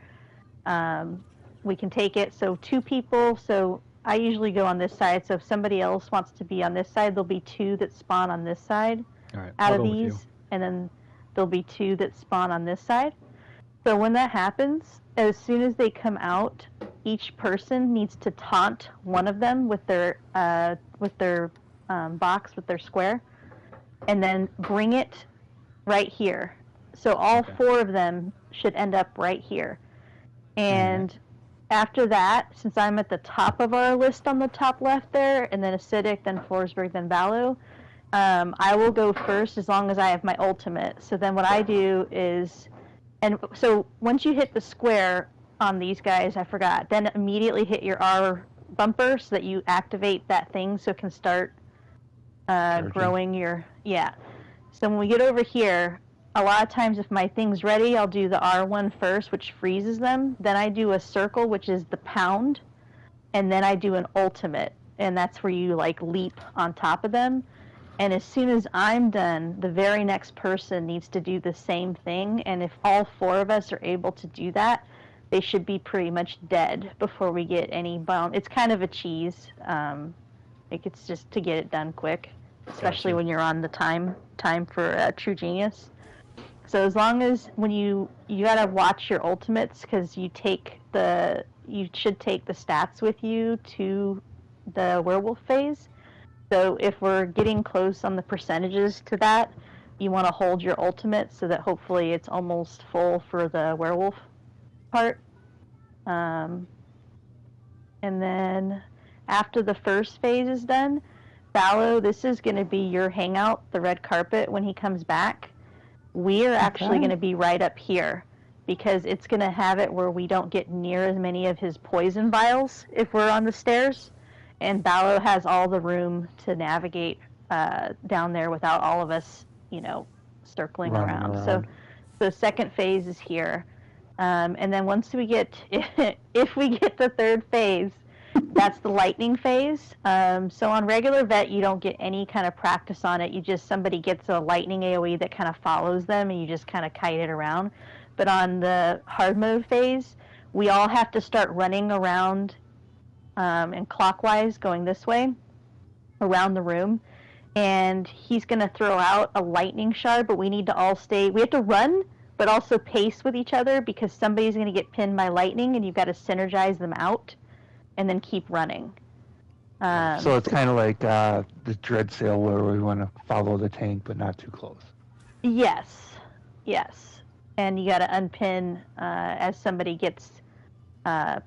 we can take it. So 2 people, so I usually go on this side. So if somebody else wants to be on this side, there'll be 2 that spawn on this side. All right, out I'll of go with you. these, and then there'll be 2 that spawn on this side. So when that happens, as soon as they come out, each person needs to taunt one of them with their box, with their square, and then bring it right here. So all 4 of them should end up right here. And after that, since I'm at the top of our list on the top left there, and then Acidic, then Forsberg, then Valo, I will go first as long as I have my ultimate. So then what I do is, and so once you hit the square on these guys, I forgot, then immediately hit your R bumper so that you activate that thing so it can start growing your, yeah. So when we get over here, a lot of times if my thing's ready, I'll do the R1 first, which freezes them. Then I do a circle, which is the pound, and then I do an ultimate, and that's where you like leap on top of them. And as soon as I'm done, the very next person needs to do the same thing. And if all 4 of us are able to do that, they should be pretty much dead before we get any bomb. It's kind of a cheese. Like it's just to get it done quick, especially when you're on the time for True Genius. So as long as when you gotta watch your ultimates, because you should take the stats with you to the werewolf phase. So if we're getting close on the percentages to that, you want to hold your ultimate so that hopefully it's almost full for the werewolf part. And then after the first phase is done, Fallow, this is going to be your hangout, the red carpet, when he comes back. We are actually going to be right up here because it's going to have it where we don't get near as many of his poison vials if we're on the stairs. And Ballo has all the room to navigate down there without all of us, you know, circling around. So second phase is here. And then once we get, if we get the third phase, That's the lightning phase. So on regular vet, you don't get any kind of practice on it. You just, somebody gets a lightning AoE that kind of follows them, and you just kind of kite it around. But on the hard mode phase, we all have to start running around and clockwise, going this way, around the room. And he's going to throw out a lightning shard, but we need to all stay, we have to run, but also pace with each other, because somebody's going to get pinned by lightning, and you've got to synergize them out and then keep running. So it's kind of like the dread sail where we want to follow the tank but not too close. Yes. And you got to unpin as somebody gets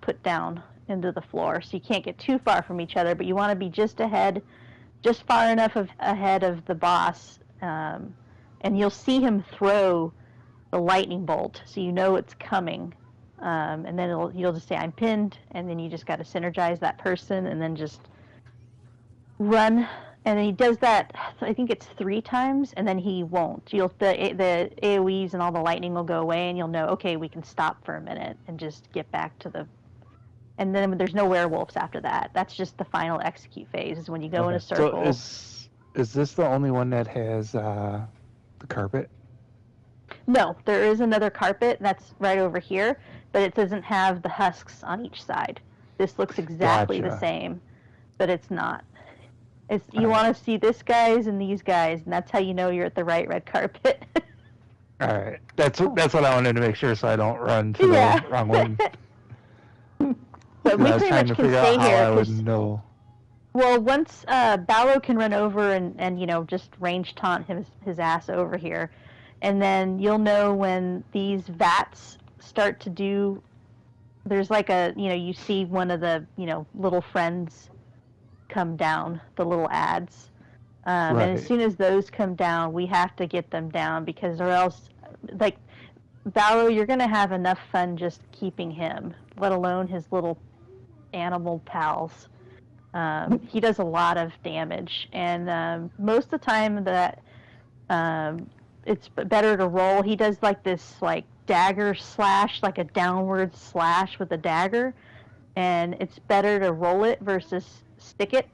put down into the floor. So you can't get too far from each other, but you want to be just far enough ahead of the boss. And you'll see him throw the lightning bolt, so you know it's coming. And then you'll just say, I'm pinned, and then you just got to synergize that person and then just run. And then he does that, I think it's 3 times, and then he won't. The AoEs and all the lightning will go away, and you'll know, okay, we can stop for a minute and just get back to the... And then there's no werewolves after that. That's just the final execute phase, is when you go in a circle. So is this the only one that has the carpet? No, there is another carpet that's right over here, but it doesn't have the husks on each side. This looks exactly the same, but it's not. You want to see this guys and these guys, and that's how you know you're at the right red carpet. All right, that's what I wanted to make sure, so I don't run to the wrong one. But we I was pretty trying much to can figure stay out how here. I would know. Well, once Ballo can run over and just range taunt his ass over here, and then you'll know when these vats start to do. There's like you see one of the little friends come down, the little ads, and as soon as those come down, we have to get them down, because or else, like Ballo, you're gonna have enough fun just keeping him, let alone his little animal pals. He does a lot of damage, and most of the time that it's better to roll. He does like this dagger slash, like a downward slash with a dagger, and it's better to roll it versus stick it.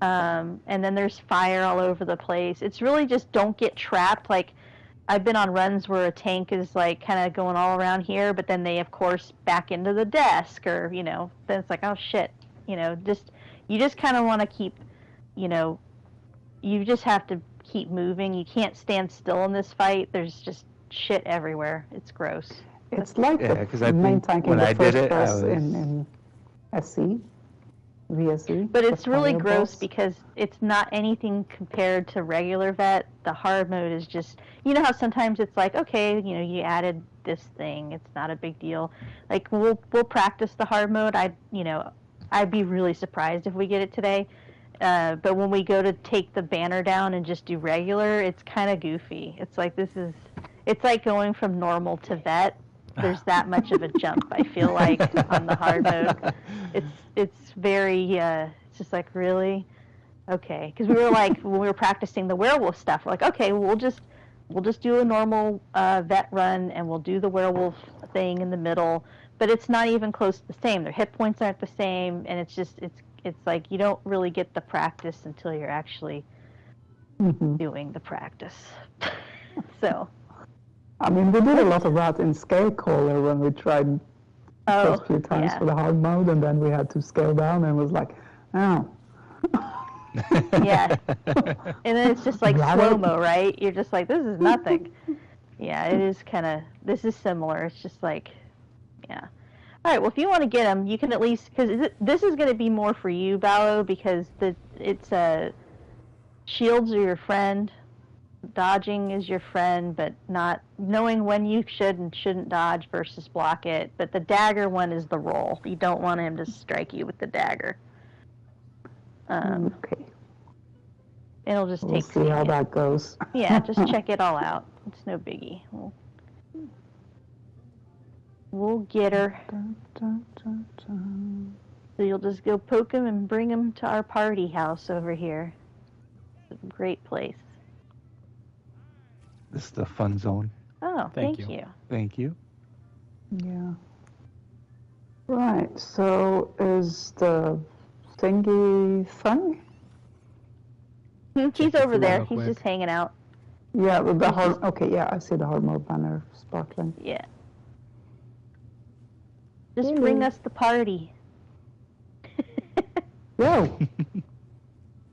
And then there's fire all over the place. It's really just don't get trapped. Like, I've been on runs where a tank is like kind of going all around here, but then they of course back into the desk, or then it's like, oh shit, you just kind of want to keep, you just have to keep moving. You can't stand still in this fight. There's just shit everywhere. It's gross. It's like the main tank in when the I did first it, press in SC, VSE. But it's really Fire gross boss. because it's not anything compared to regular vet. The hard mode is just, how sometimes it's like, okay, you added this thing. It's not a big deal. Like, we'll practice the hard mode. I'd be really surprised if we get it today. But when we go to take the banner down and just do regular, it's kind of goofy. It's like it's like going from normal to vet. There's that much of a jump, I feel like, on the hard mode. It's very, it's just like, really? Okay. Because we were like, when we were practicing the werewolf stuff, we're like, okay, we'll just do a normal vet run, and we'll do the werewolf thing in the middle. But it's not even close to the same. Their hit points aren't the same, and it's like you don't really get the practice until you're actually doing the practice. So. I mean, we did a lot of that in Scale Caller when we tried first few times for the hard mode, and then we had to scale down, and it was like, oh. Yeah. And then it's just like slow-mo, right? You're just like, this is nothing. Yeah, it is this is similar. It's just like, yeah. All right, well, if you want to get them, you can at least, because this is going to be more for you, Ballo, because shields are your friend, dodging is your friend, but not knowing when you should and shouldn't dodge versus block it. But the dagger one is the roll. You don't want him to strike you with the dagger. Okay. It'll just We'll see how that goes. Yeah, just check it all out. It's no biggie. We'll get her. So you'll just go poke him and bring him to our party house over here. It's a great place. This is the fun zone. Oh, thank you. Thank you. Yeah. Right, so is the thingy thing? He's the over food there. real He's quick. just hanging out. Yeah, the He's just- okay, yeah, I see the Hormel banner sparkling. Yeah. Just bring us the party. Yo,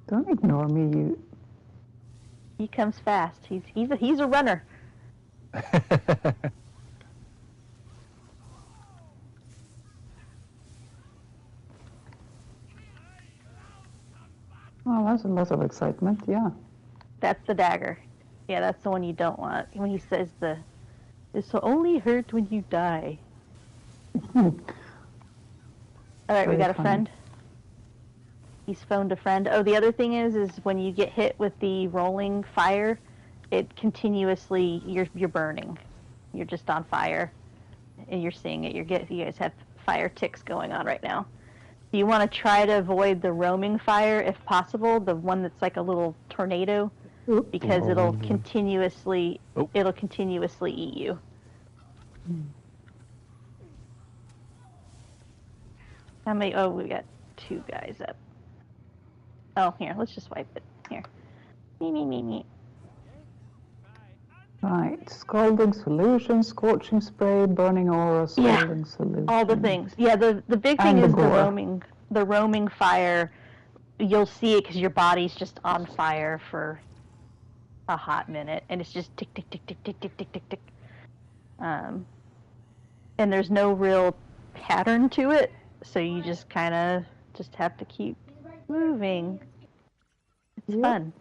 don't ignore me, you. He comes fast. He's a runner. Oh, that's a lot of excitement, yeah. That's the dagger. Yeah, that's the one you don't want. When he says this will only hurt when you die. All right, we Very got a funny. friend. He's phoned a friend. Oh, the other thing is when you get hit with the rolling fire, it continuously you're burning. You're just on fire, and you're seeing it. You guys have fire ticks going on right now. Do you want to try to avoid the roaming fire if possible, the one that's like a little tornado, because it'll continuously eat you. How many? Oh, we got 2 guys up. Oh, here, let's just wipe it. Here. Me. Right, scalding solution, scorching spray, burning aura, scalding solution. All the things. Yeah, the big thing And the is gore. the roaming fire. You'll see it because your body's just on fire for a hot minute, and it's just tick, tick, tick, tick, tick, tick, tick, tick, tick. And there's no real pattern to it, so you just kind of just have to keep moving. It's fun.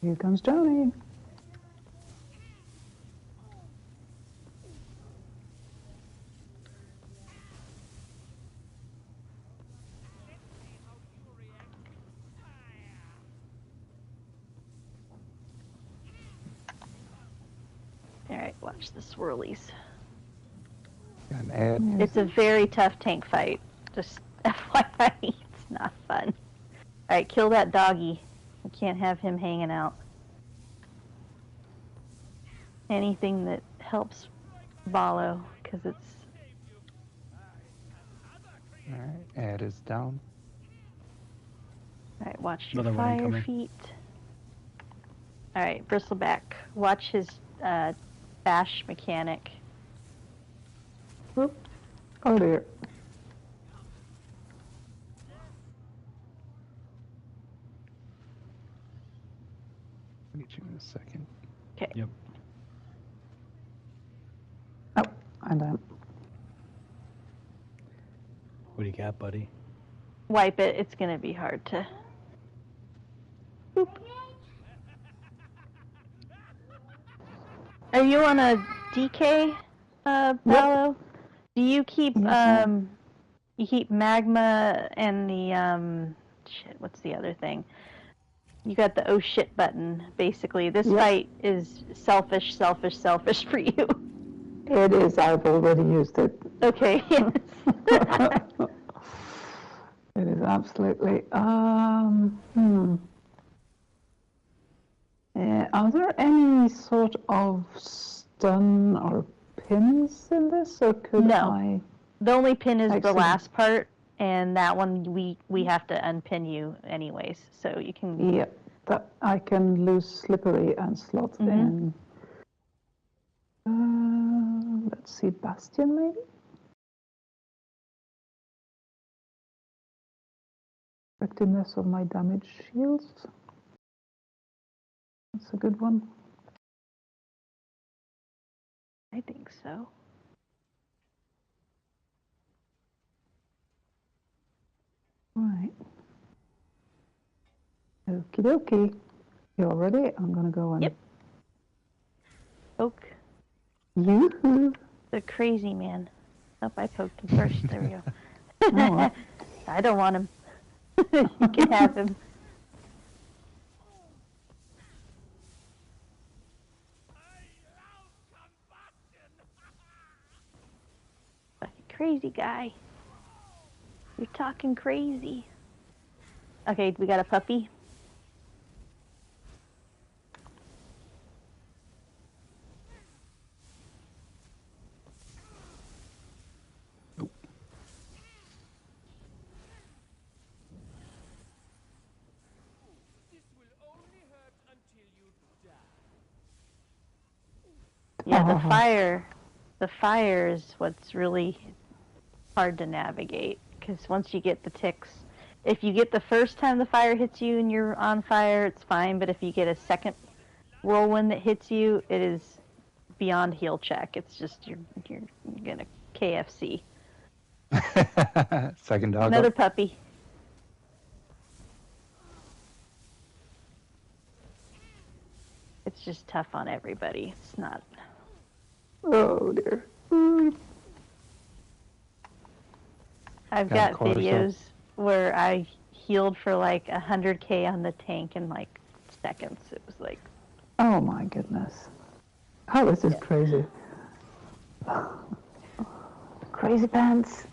Here comes Johnny. All right, watch the swirlies. Got an ad. It's a very tough tank fight. Just FYI, it's not fun. All right, kill that doggy. We can't have him hanging out. Anything that helps Valo, because it's... Alright, ad is down. All right, watch your Another one fire incoming. feet. All right, Bristleback. Watch his bash mechanic. Whoop. Oh dear. I'll get you in a second. Okay. Yep. Oh, I'm done. What do you got, buddy? Wipe it. It's going to be hard to... Boop. Are you on a DK, Paolo? Do you keep you keep magma and the shit? What's the other thing? You got the oh shit button. Basically, this fight is selfish for you. It is. I've already used it. Okay. Yes. It is absolutely. Are there any sort of stun or pins in this, or could I? The only pin is the Excellent. last part, and that one we have to unpin you anyways. So you can. Yep. That I can lose slippery and slot in. Let's see, Bastion maybe. Effectiveness of my damage shields. That's a good one. I think so. Right. Okie dokie. You all ready? I'm gonna go and. Yep. Poke Yoo-hoo. the crazy man. Oh, I poked him first. There we go. Oh, well. I don't want him. You can have him. Fucking crazy guy. You're talking crazy. Okay, we got a puppy. Yeah, the fire is what's really hard to navigate, because once you get the ticks, if you get the first time the fire hits you and you're on fire, it's fine, but if you get a second whirlwind that hits you, it is beyond heal check. It's just you're gonna KFC. Second dog Another up. puppy. It's just tough on everybody. It's not. Oh dear. I've Got got cortisol. videos where I healed for like 100k on the tank in like seconds. It was like, Oh my goodness. Oh, this is crazy. Crazy pants.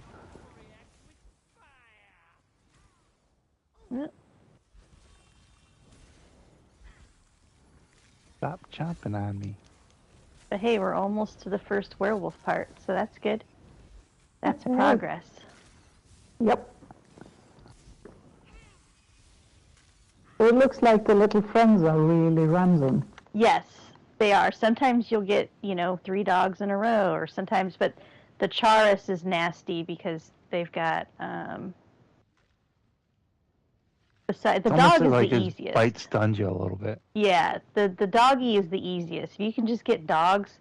Stop chomping on me. but hey, we're almost to the first werewolf part, so that's good. That's Okay. progress. Yep. It looks like the little friends are really random. Yes, they are. Sometimes you'll get, 3 dogs in a row, or sometimes, but the Charis is nasty because they've got, besides, the It's almost dog is like the his easiest. bite stuns you a little bit. Yeah, the doggy is the easiest. If you can just get dogs,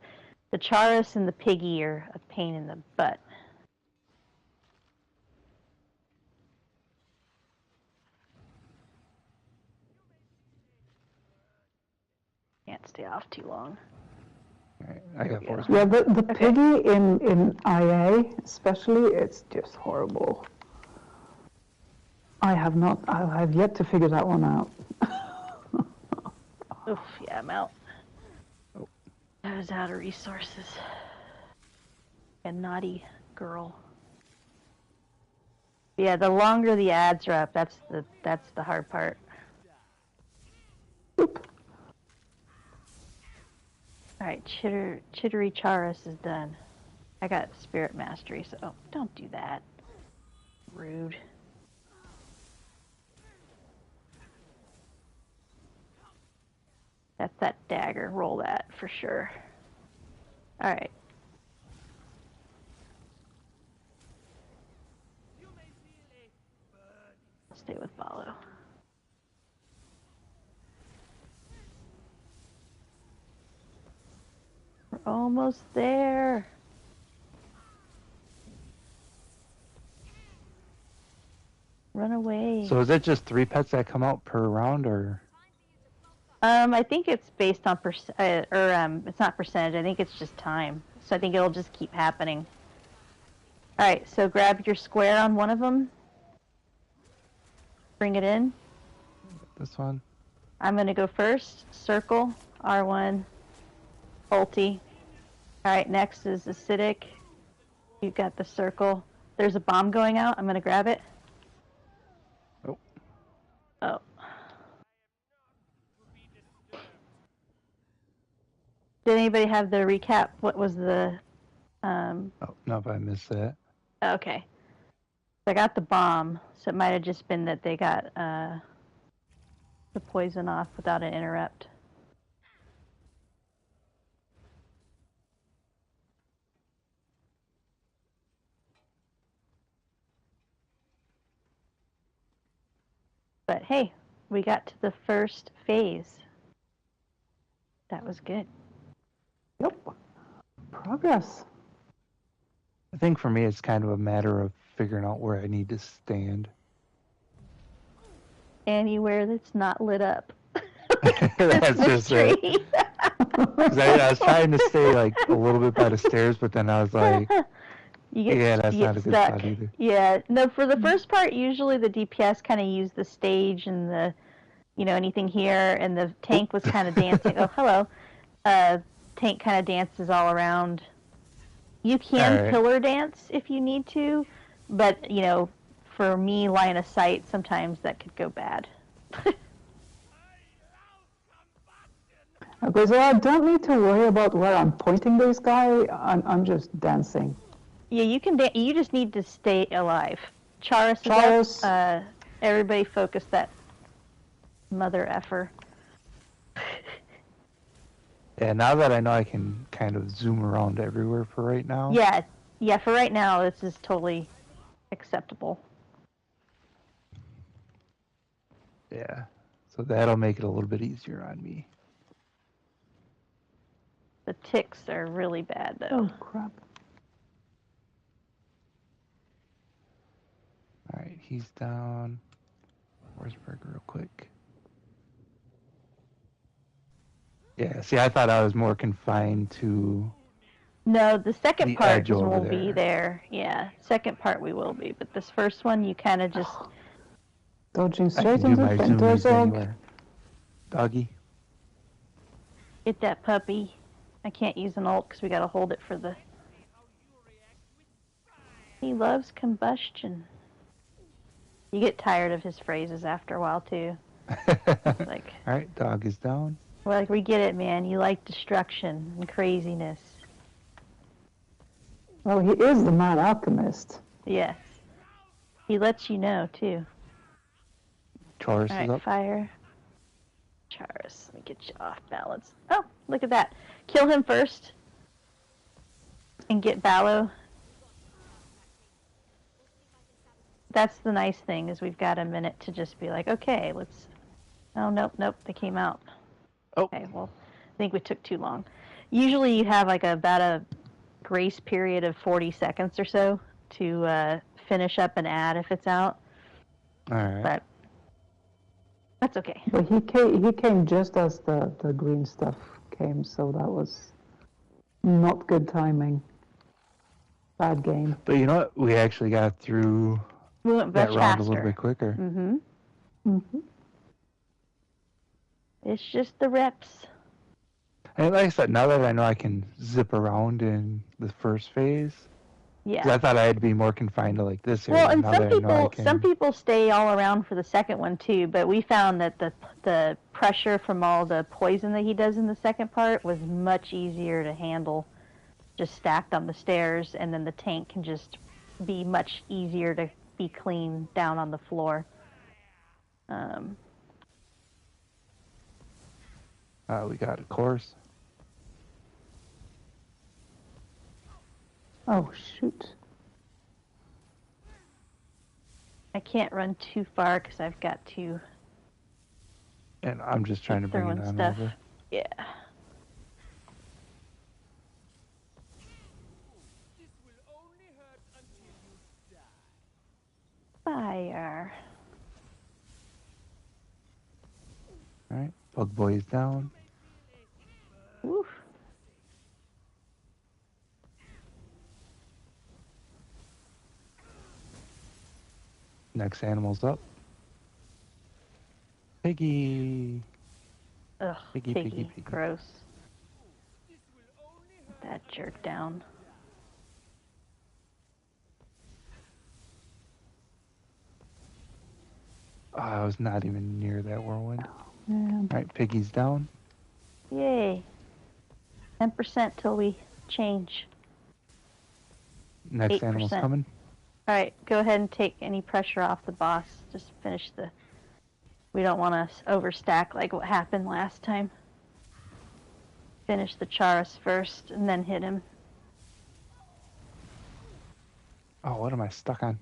the Charis and the piggy are a pain in the butt. Can't stay off too long. All right, I got force. Yeah, the Okay. piggy in IA especially, it's just horrible. I have yet to figure that one out. Oof, yeah, I'm out. I was out of resources. A naughty girl. Yeah, the longer the ads are up, that's the hard part. Alright, Chittery Charis is done. I got Spirit Mastery, so don't do that. Rude. That's that dagger. Roll that for sure. Alright. I'll stay with Follow. We're almost there. Run away. So is it just 3 pets that come out per round, or? I think it's based on it's not percentage. I think it's just time. So I think it'll just keep happening. All right, so grab your square on one of them. Bring it in. This one? I'm gonna go first. Circle, R1, ulti. All right, next is acidic. You've got the circle. There's a bomb going out. I'm gonna grab it. Oh. Oh. Did anybody have the recap? What was the? Oh, no, if I missed that. Okay. I got the bomb, so it might have just been that they got the poison off without an interrupt. But hey, we got to the first phase. That was good. Yep. Progress. I think for me, it's kind of a matter of figuring out where I need to stand. Anywhere that's not lit up. That's just it. 'Cause I was trying to stay like a little bit by the stairs, but then I was like, that's you not get a good stuck. spot either. Yeah, no, for the first part, usually the DPS kind of use the stage and the, anything here, and the tank was kind of dancing. Oh, hello. Tank kind of dances all around. You can Alright. pillar dance if you need to, but, for me, line of sight, sometimes that could go bad. Okay, so I don't need to worry about where I'm pointing this guy. I'm just dancing. Yeah, you can. You just need to stay alive. Charis is Charis. up. Everybody focus that mother effer. Yeah, now that I know I can kind of zoom around everywhere for right now. Yeah, for right now, this is totally acceptable. Yeah, so that'll make it a little bit easier on me. The ticks are really bad, though. Oh, crap. All right, he's down. Where's Berg real quick? Yeah, see, I thought I was more confined to... No, the second The part edge over will there. be there. Yeah, second part we will be. But this first one, you kind of just... Dodging I straight can do into my the front door, zoomies dog. anywhere. Doggy. Get that puppy. I can't use an ult because we got to hold it for the... He loves combustion. You get tired of his phrases after a while, too. Like, all right, dog is down. well, like, we get it, man. You like destruction and craziness. Well, he is the mad alchemist. Yes. He lets you know, too. Taurus All is right, up. fire. Charis, let me get you off balance. Oh, look at that. Kill him first. And get Ballo. That's the nice thing, is we've got a minute to just be like, okay, let's... Oh, nope, they came out. Oh. Okay, well, I think we took too long. Usually you have like about a grace period of 40 seconds or so to finish up an ad if it's out. All right. But that's okay. But he came just as the green stuff came, so that was not good timing. Bad game. But you know what? We actually got through We went that much round faster. a little bit quicker. Mm-hmm. Mm-hmm. It's just the reps. And like I said, now that I know I can zip around in the first phase, 'cause Yeah. I thought I had to be more confined to like this area. Well, and now that I know I can... some people stay all around for the second one too, but we found that the pressure from all the poison that he does in the second part was much easier to handle, just stacked on the stairs, and then the tank can just be much easier to be clean down on the floor. We got a course. Oh, shoot. I can't run too far because I've got to And I'm just trying to bring it throwing on stuff. over. Yeah. Fire. All right, Bug Boy is down. Oof. Next animal's up. Piggy. Ugh, Piggy, piggy, piggy, piggy. gross. That jerk down. Oh, I was not even near that whirlwind. Yeah. All right, Piggy's down. Yay. 10% till we change. Next animal's 8%. coming. All right, go ahead and take any pressure off the boss. Just finish the... We don't want to overstack like what happened last time. Finish the Charis first and then hit him. Oh, what am I stuck on?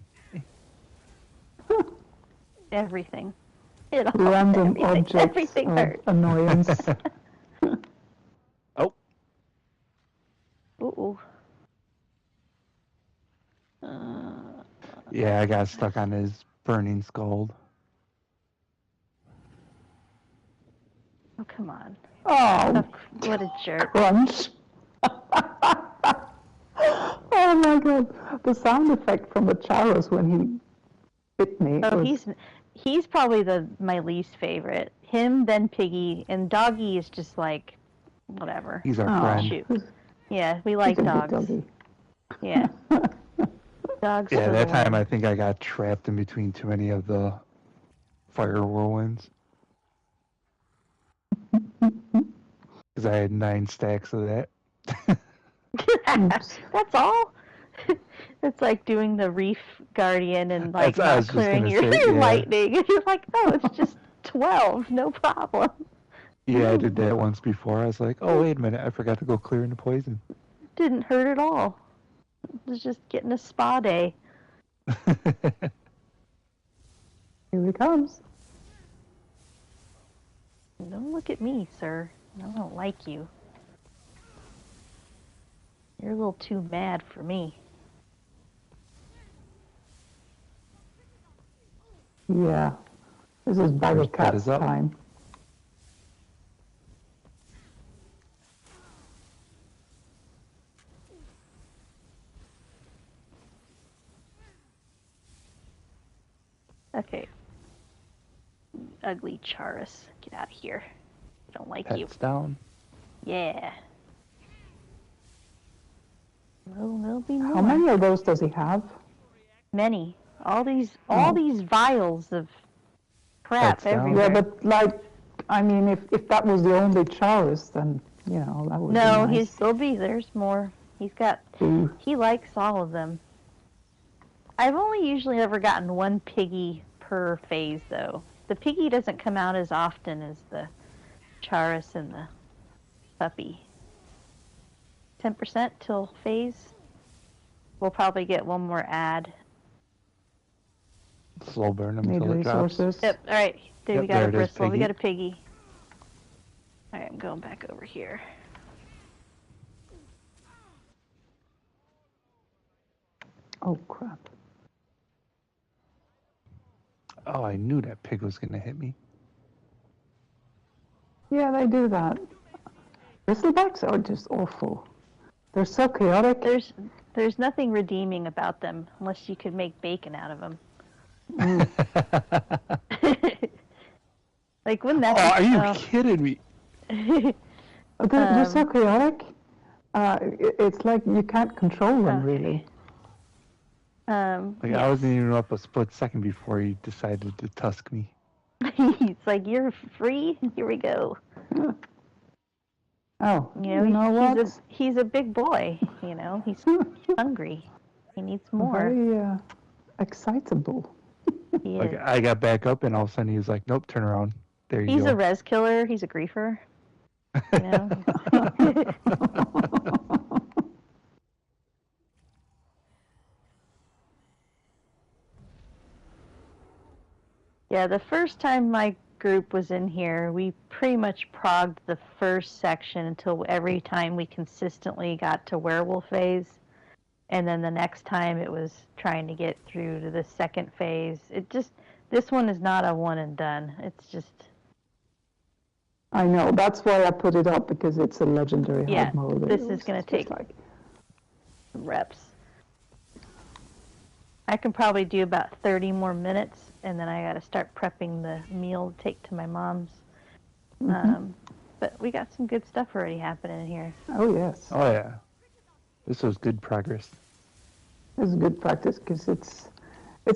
Everything. It all, Random everything, objects everything of hurt. annoyance. Oh. Ooh. Yeah, I got stuck on his burning scald. Oh, come on. Oh, What a jerk. crunch. Oh my god. The sound effect from the Charos when he bit me. Oh, was... he's probably my least favorite. Him, then Piggy, and Doggy is just like, whatever. He's our Oh. friend. Shoot. Yeah, we like He's a good dogs. doggy. Yeah. Dogs Yeah, for that the time win. I think I got trapped in between too many of the fire whirlwinds. Because I had 9 stacks of that. Oops. That's all? It's like doing the Reef Guardian and like That's what I not was just clearing gonna your say, yeah. lightning. And you're like, oh, it's just 12, no problem. Yeah, I did that once before. I was like, oh, wait a minute. I forgot to go clearing the poison. Didn't hurt at all. It was just getting a spa day. Here he comes. Don't look at me, sir. I don't like you. You're a little too mad for me. Yeah. This is bag of cats time. Okay. Ugly Charis. Get out of here. I don't like you. Pets down. Yeah. Well, there'll be more. How many of those does he have? Many. All these vials of crap Pets down. everywhere. Yeah, but like, I mean, if that was the only Charis, then you know that would be nice. There's more. Ooh. He likes all of them. I've only usually ever gotten one piggy per phase, though. The piggy doesn't come out as often as the Charis and the puppy. 10% till phase. We'll probably get one more ad. Slow burn them Need until it drops. resources. Yep, alright. Yep, We got there a it is, bristle. We piggy. got a piggy. Alright, I'm going back over here. Oh crap! Oh, I knew that pig was going to hit me. Yeah, they do that. Bristlebacks are just awful. They're so chaotic. There's nothing redeeming about them unless you could make bacon out of them. Like, wouldn't that Are be... you kidding me? They're so chaotic. It's like you can't control them, really. I wasn't even up a split second before he decided to tusk me. It's like, you're free? Here we go. Oh, You know, what? he's a big boy, you know. He's hungry. He needs more. Very excitable. He Like, is. I got back up, and all of a sudden he was like, nope, turn around. There you He's go. a res killer. He's a griefer. You know? Yeah, the first time my group was in here, we pretty much progged the first section until every time we consistently got to werewolf phase. And then the next time it was trying to get through to the second phase. This one is not a one and done. It's just... I know, that's why I put it up, because it's a legendary hard mode. This is going to take some reps. I can probably do about 30 more minutes, and then I got to start prepping the meal to take to my mom's. But we got some good stuff already happening in here. Oh, yes. Oh, yeah. This was good progress. This is good practice, because it's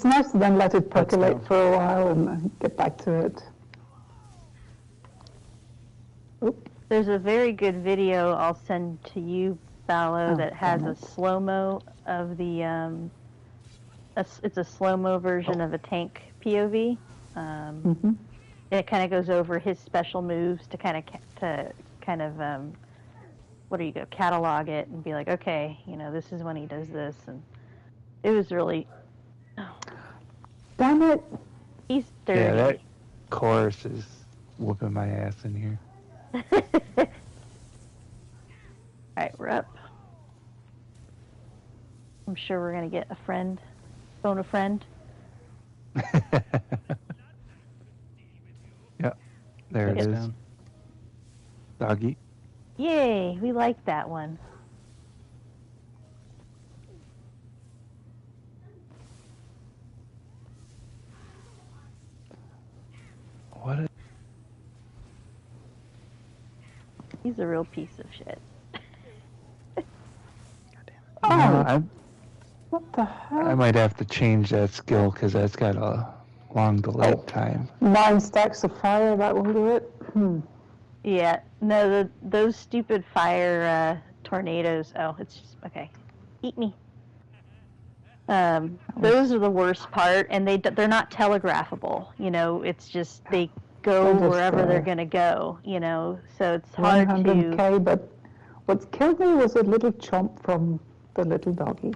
nice to then let it percolate for a while and get back to it. Oop. There's a very good video I'll send to you, Ballo, that has a slow-mo of the... it's a slow-mo version of a tank POV. It kind of goes over his special moves to kind of catalog it and be like, okay, you know, this is when he does this, and it was really... Damn it! He's dirty. Yeah, that chorus is whooping my ass in here. Alright, we're up. I'm sure we're going to get a friend. Phone a friend. Yep, there it is. Down. Doggy. Yay, we like that one. What? He's a real piece of shit. What the hell? I might have to change that skill because that's got a long delay time. 9 stacks of fire, that will do it. Yeah, no, those stupid fire tornadoes. Oh, it's just okay. Eat me. Those are the worst part, and they're not telegraphable. You know, it's just go They're just, wherever they're going to go, you know, so it's hard 100K, to... but what killed me was a little chomp from the little doggy.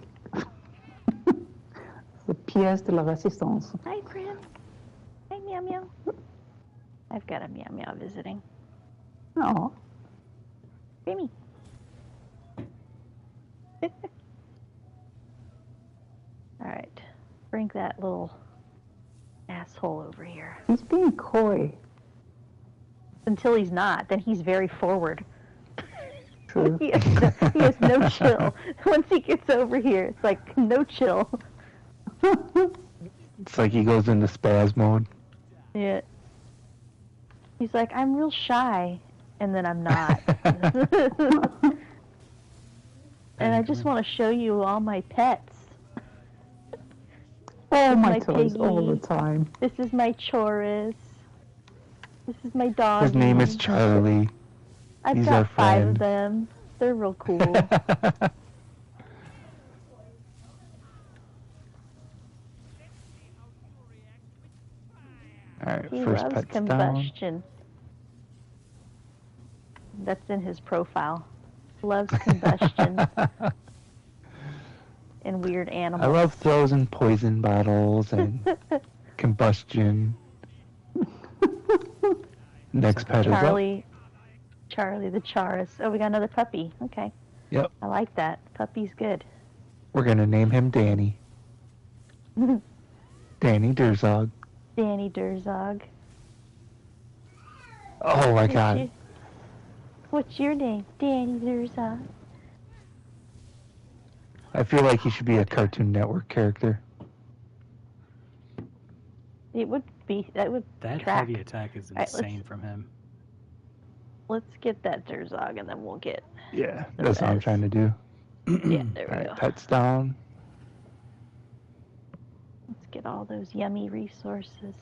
The pièce de la résistance. Hi, Prim. Hi, Meow Meow. I've got a Meow Meow visiting. Oh. Creamy. All right. Bring that little asshole over here. He's being coy. Until he's not, then he's very forward. True. he has no chill. Once he gets over here, it's like no chill. It's like he goes into spaz mode. Yeah. He's like, I'm real shy, and then I'm not. And I just want to show you all my pets. All my my toys piggy. all the time. This is my Chorus. This is my dog. His name is Charlie. I've He's got our 5 of friend. them. They're real cool. Alright, He first loves pet's down. combustion. That's in his profile. Loves combustion and weird animals. I love throws and poison bottles and combustion. Next pet is up. Charlie the Charis. Oh, we got another puppy. Okay. Yep. I like that. Puppy's good. We're gonna name him Danny. Danny Durzog. Danny Durzog. Oh my god. What's your name? Danny Durzog. I feel like he should be a Cartoon Network character. It would be. That would That track. heavy attack is All right, insane from him. Let's get that Durzog, and then we'll get... Yeah, The that's what I'm best. trying to do. Yeah, there we Alright, go. pet's down. Let's get all those yummy resources.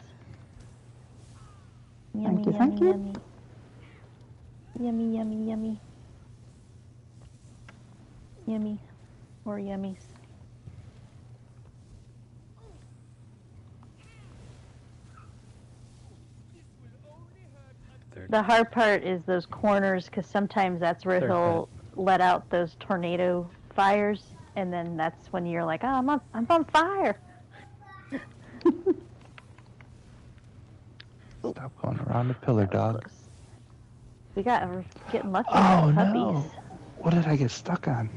Thank Yummy, you, yummy, thank you. yummy. Yummy, yummy, yummy. Yummy. More yummies. The hard part is those corners, because sometimes that's where Third he'll let out those tornado fires, and then that's when you're like, oh, I'm on fire. Stop going around the pillar, dog. We're getting lucky Oh with puppies. no! What did I get stuck on?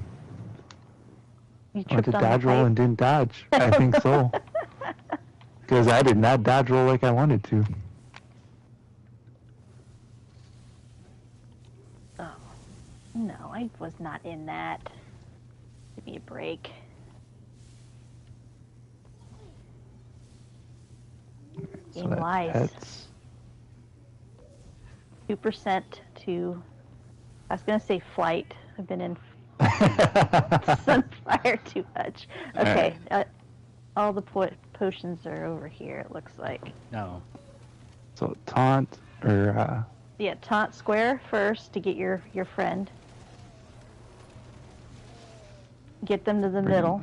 You I went tripped to on the dodge roll pipe? and didn't dodge. I think so. Because I did not dodge roll like I wanted to. Oh, no, I was not in that. Give me a break. So Game that's lies. pets. 2% to, I was going to say flight. I've been in Sunfire too much. Okay, all the potions are over here, it looks like. No. So taunt or Yeah, taunt square first to get your friend. Get them to the middle.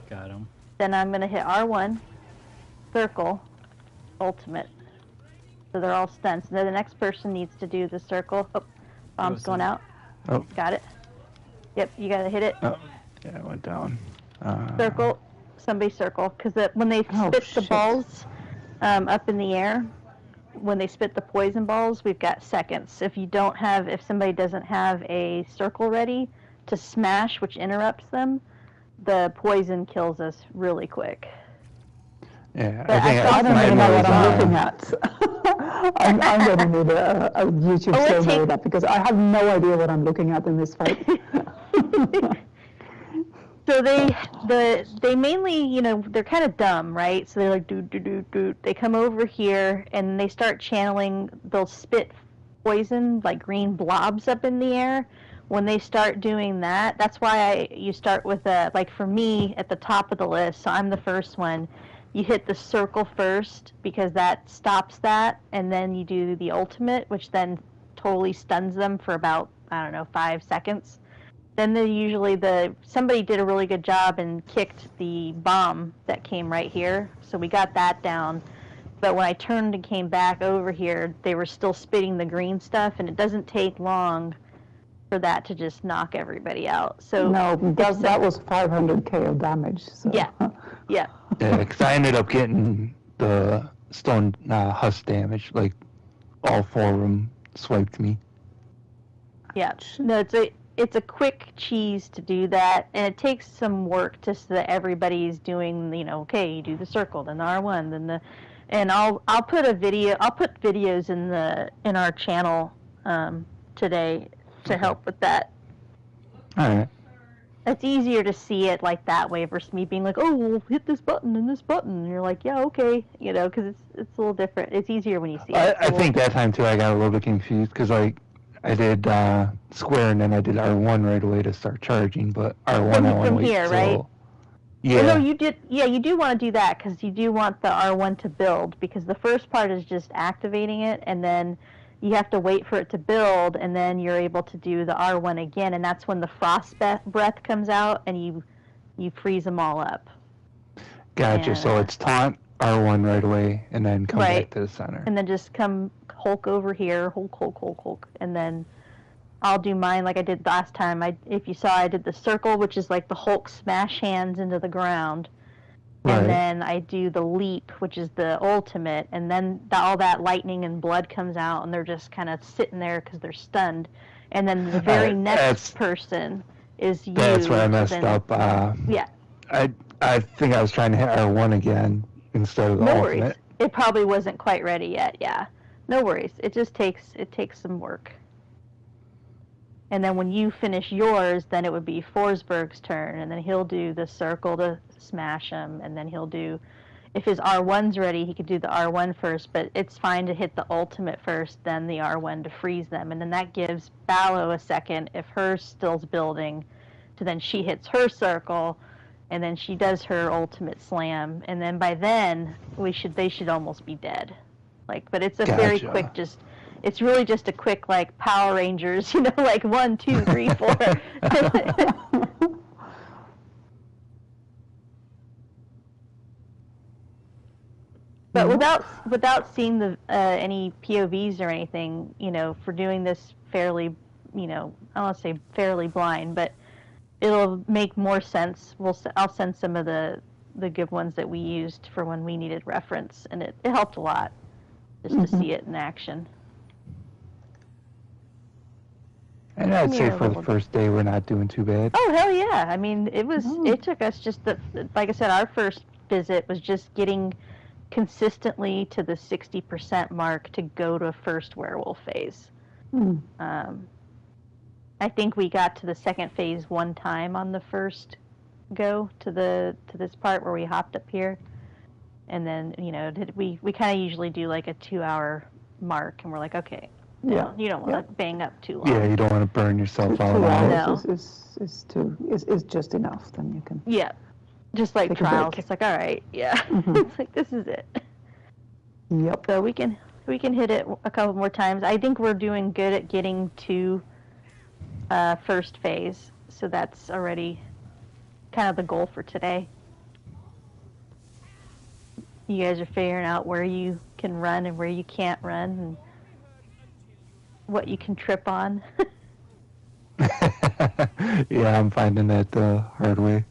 Got him. Then I'm going to hit R1, circle, ultimate. So they're all stunned. So then the next person needs to do the circle. Oh, bomb's Goes going in. out. Oh. Got it. Yep, you got to hit it. oh yeah, it went down. Circle. Somebody circle. Because when they Oh, spit the shit. balls up in the air, when they spit the poison balls, we've got seconds. If somebody doesn't have a circle ready to smash, which interrupts them, the poison kills us really quick. Yeah, But I think I I don't mine even know was, what I'm looking at. I'm going to need a YouTube Oh, survey take- of that because I have no idea what I'm looking at in this fight. So they mainly, they're kind of dumb, right? So they're like, do, do, do, do. They come over here and they start channeling, they'll spit poison, like green blobs up in the air. When they start doing that, that's why you start with like for me, at the top of the list, so I'm the first one, you hit the circle first because that stops that, and then you do the ultimate, which then totally stuns them for about, 5 seconds. Then somebody did a really good job and kicked the bomb that came right here. So we got that down. But when I turned and came back over here, they were still spitting the green stuff, and it doesn't take long for that to just knock everybody out. So no, that was 500 k of damage. So. Yeah. Yeah, because I ended up getting the stone husk damage. Like, all 4 of them swiped me. Yeah. No, it's a quick cheese to do that, and it takes some work just so that everybody's doing, okay, you do the circle, then the R1, then the... And I'll put videos in our channel today to help with that. All right. It's easier to see it like that way versus me being like, oh, well, hit this button and this button. And you're like, yeah, okay, because it's a little different. It's easier when you see it. I think that time too I got a little bit confused because I did square and then I did R1 right away to start charging, but R1 I want to wait here, till... right? Yeah. Well, no, you did. Yeah, you do want to do that because you do want the R1 to build, because the first part is just activating it, and then you have to wait for it to build, and then you're able to do the R1 again, and that's when the frost breath comes out, and you freeze them all up. Gotcha. So it's taunt R1 right away, and then come right. back to the center. And then just come Hulk over here, Hulk, and then I'll do mine like I did last time. If you saw, I did the circle, which is like the Hulk smash hands into the ground. Right. And then I do the leap, which is the ultimate, and then all that lightning and blood comes out, and they're just kind of sitting there because they're stunned. And then the very next person is you. That's where I messed up. Yeah. I think I was trying to hit R1 again instead of the ultimate. Worries. It probably wasn't quite ready yet, yeah. No worries. It takes some work. And then when you finish yours, then it would be Forsberg's turn, and then he'll do the circle to smash him, and then he'll do, if his R1's ready, he could do the R1 first, but it's fine to hit the ultimate first, then the R1 to freeze them, and then that gives Ballo a second, if hers still's building, to then she hits her circle, and then she does her ultimate slam, and then by then, they should almost be dead. But it's a very quick, it's really just a quick, like, Power Rangers, like 1, 2, 3, 4. But without seeing the any POVs or anything, for doing this fairly, I don't want to say fairly blind, but it'll make more sense. I'll send some of the good ones that we used for when we needed reference, and it helped a lot just to see it in action. And I'd say for the first day, we're not doing too bad. Oh, hell yeah. I mean, it took us like I said, our first visit was just getting consistently to the 60% mark to go to first werewolf phase. I think we got to the second phase one time on the first go to this part where we hopped up here. And then, we kind of usually do like a 2-hour mark, and we're like, okay. Yeah, you don't want to bang up too long. Yeah, you don't want to burn yourself out. 2 hours is just enough. Then you can. Yeah, just like trials. It's like, all right, yeah. It's like, this is it. Yep. So we can hit it a couple more times. I think we're doing good at getting to first phase. So that's already kind of the goal for today. You guys are figuring out where you can run and where you can't run, and what you can trip on. Yeah, I'm finding that the hard way.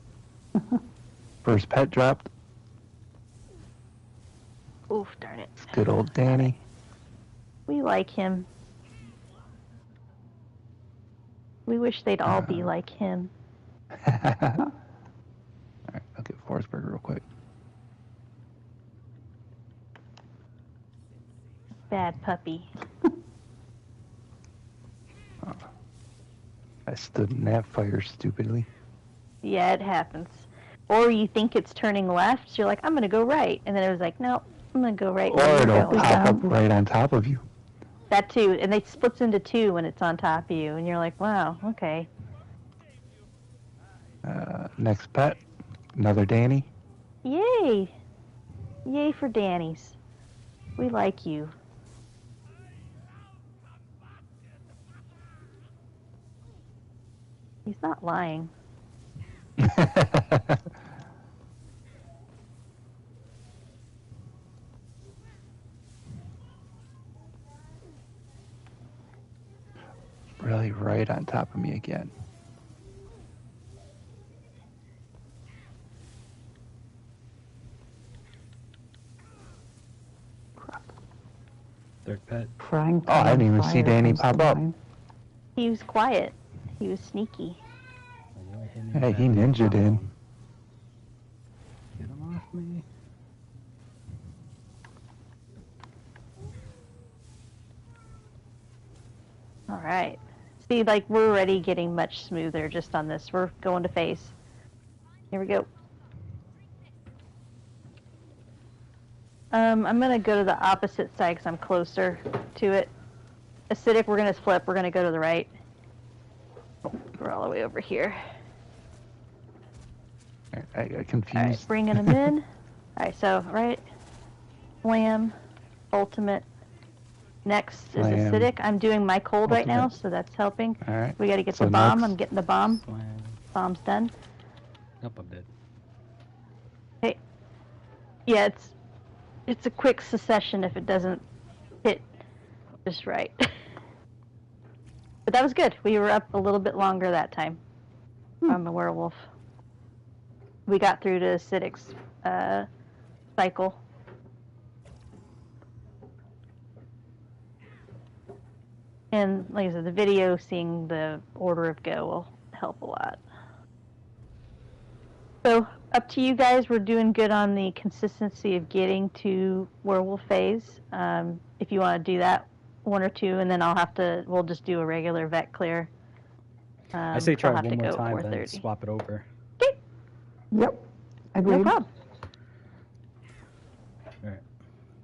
First pet dropped. Oof, darn it. It's good old Danny. We like him. We wish they'd all be like him. Alright, I'll get Forsberg real quick. Bad puppy. I stood in that fire stupidly. Yeah, it happens. Or you think it's turning left, so you're like, I'm going to go right. And then it was like, no, I'm going to go right. Or it'll pop up right on top of you. That too. And it splits into two when it's on top of you. And you're like, wow, okay. Next pet, another Danny. Yay. Yay for Danny's. We like you. He's not lying. get on top of me again. Third pet. Frank. Oh, I didn't even see Danny pop up. He was quiet. He was sneaky. Hey, he ninja'd in. Get him off me. All right. See, like, we're already getting much smoother just on this. We're going to face. Here we go. I'm going to go to the opposite side because I'm closer to it. Acidic, we're going to flip. We're going to go to the right. We're all the way over here. I got confused. All right, bringing them in. All right, so right. Slam. Ultimate. Next is Slam. acidic. I'm doing my cold right now, Ultimate. so that's helping. All right. We got to get So the bomb. next. I'm getting the bomb. Slam. Bomb's done. Nope, I'm dead. Hey. Yeah, it's a quick succession if it doesn't hit just right. But that was good. We were up a little bit longer that time from the werewolf. We got through to acidic's cycle. And like I said, the video, seeing the order of go will help a lot. So up to you guys. We're doing good on the consistency of getting to werewolf phase. If you want to do that, one or two, and then we'll just do a regular vet clear. I say try I'll it have one to more go time, then 4:30. swap it over. Okay, Yep. Agreed. no problem. All right.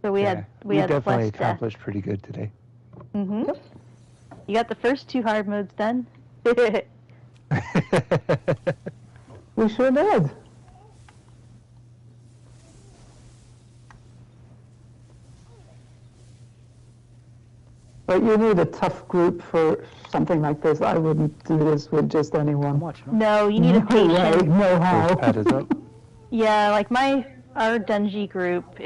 So we had definitely less accomplished pretty good today. Mm-hmm. You got the first 2 hard modes done. We sure did. But you need a tough group for something like this. I wouldn't do this with just I'm anyone. watching them. No, you need a No way, patient. no First pet how. is up. Yeah, like our Dungy group,